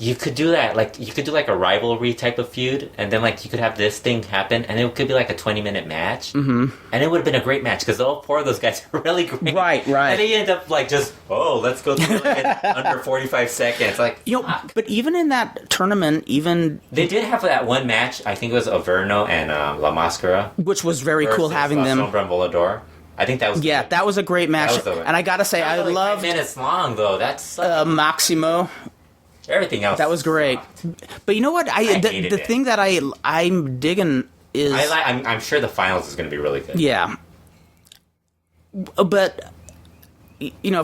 You could do that, like, you could do, like, a rivalry type of feud, and then, like, you could have this thing happen, and it could be, like, a 20-minute match, and it would have been a great match, because all 4 of those guys are really great. Right. And they end up, like, just, let's go through it in under 45 seconds, like, but even in that tournament, they did have that one match, I think it was Averno and La Mascara. Which was very cool having them. Sombra and Volador. I think that was good. That was a great match, and I gotta say, I loved 5 minutes long, though, that's... Maximo. Everything else. That was great. But you know what? The thing that I'm digging is... I'm sure the finals is going to be really good. Yeah. But,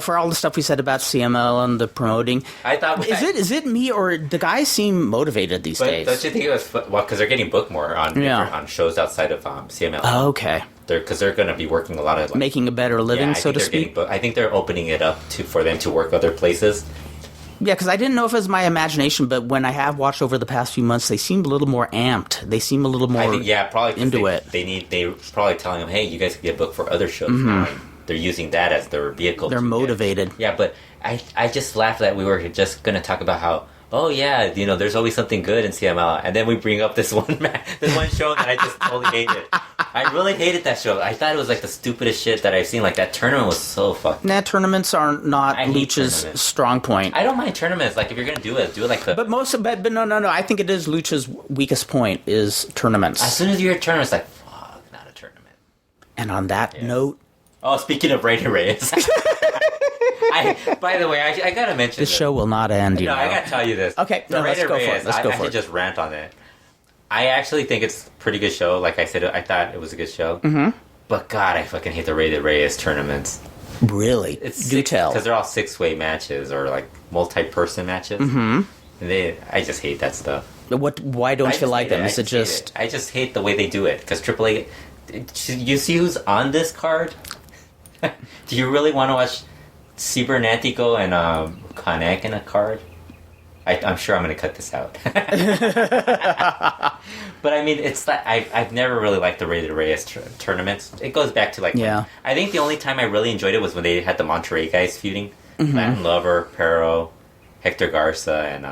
for all the stuff we said about CML and the promoting... I thought... Is it me or the guys seem motivated these days? Don't you think it was... Well, because they're getting booked more on shows outside of CML. Oh, okay. Because they're going to be working a lot of... Making a better living, so to speak? I think they're opening it up for them to work other places. Yeah, because I didn't know if it was my imagination, but when I have watched over the past few months, they seem a little more amped. They seem a little more probably into it. They're probably telling them, hey, you guys can get booked for other shows now. And they're using that as their vehicle. They're motivated. Yeah, but I just laughed that we were just going to talk about how, there's always something good in CML, and then we bring up this one show that I just totally hated. I really hated that show. I thought it was like the stupidest shit that I've seen. Like that tournament was so fucking. Nah, tournaments are not Lucha's strong point. I don't mind tournaments. Like if you're gonna do it like the. But no. I think it is Lucha's weakest point is tournaments. As soon as you hear tournaments, like fuck, not a tournament. And on that note. Oh, speaking of Rey De Reyes. By the way, I gotta mention this show will not end. I gotta tell you this. Okay, let's go for it. I should just rant on it. I actually think it's a pretty good show. Like I said, I thought it was a good show. Mm-hmm. But God, I fucking hate the Rey De Reyes tournaments. Really? Do tell. Because they're all 6-way matches or like multi-person matches. Mm-hmm. And I just hate that stuff. Why don't you like them? Is it just? I just hate the way they do it. Because AAA, you see who's on this card? Do you really want to watch Cibernetico and Connect in a card? I'm sure I'm going to cut this out. But I mean, it's like I've never really liked the Rey De Reyes tournaments. It goes back to like I think the only time I really enjoyed it was when they had the Monterrey guys feuding. Latin Lover, Pero, Hector Garza, and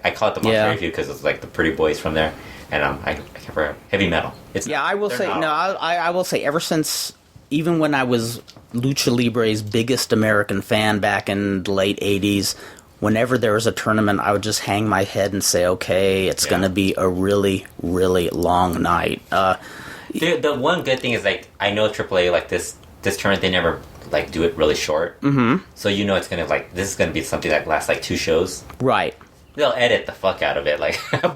I call it the Monterey feud because it's like the pretty boys from there. And I can't remember Heavy Metal. I will say I will say ever since. Even when I was Lucha Libre's biggest American fan back in the late 80s, whenever there was a tournament, I would just hang my head and say, okay, it's going to be a really, really long night. The one good thing is, like, I know AAA, like, this tournament, they never, like, do it really short. Mm-hmm. So you know it's going to, like, this is going to be something that lasts, like, 2 shows. Right. They'll edit the fuck out of it, like...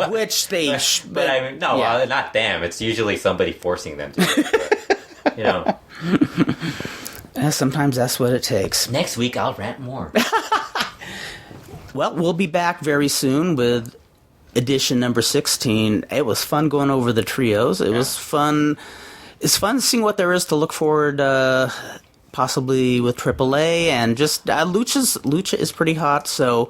Which they... But I mean, no, not them. It's usually somebody forcing them to do it. But, sometimes that's what it takes. Next week, I'll rant more. Well, we'll be back very soon with edition number 16. It was fun going over the trios. It was fun. It's fun seeing what there is to look forward, possibly with AAA, and just Lucha is pretty hot. So,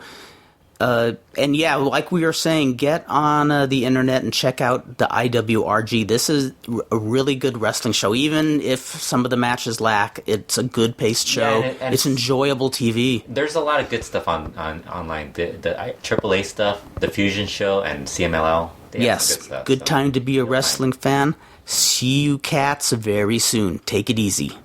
and yeah, like we were saying, get on the internet and check out the IWRG. This is a really good wrestling show. Even if some of the matches lack, it's a good paced show. And it's enjoyable TV. There's a lot of good stuff on online. The AAA stuff, the Fusion show, and CMLL. Yes, good time to be a wrestling fan. See you cats very soon. Take it easy.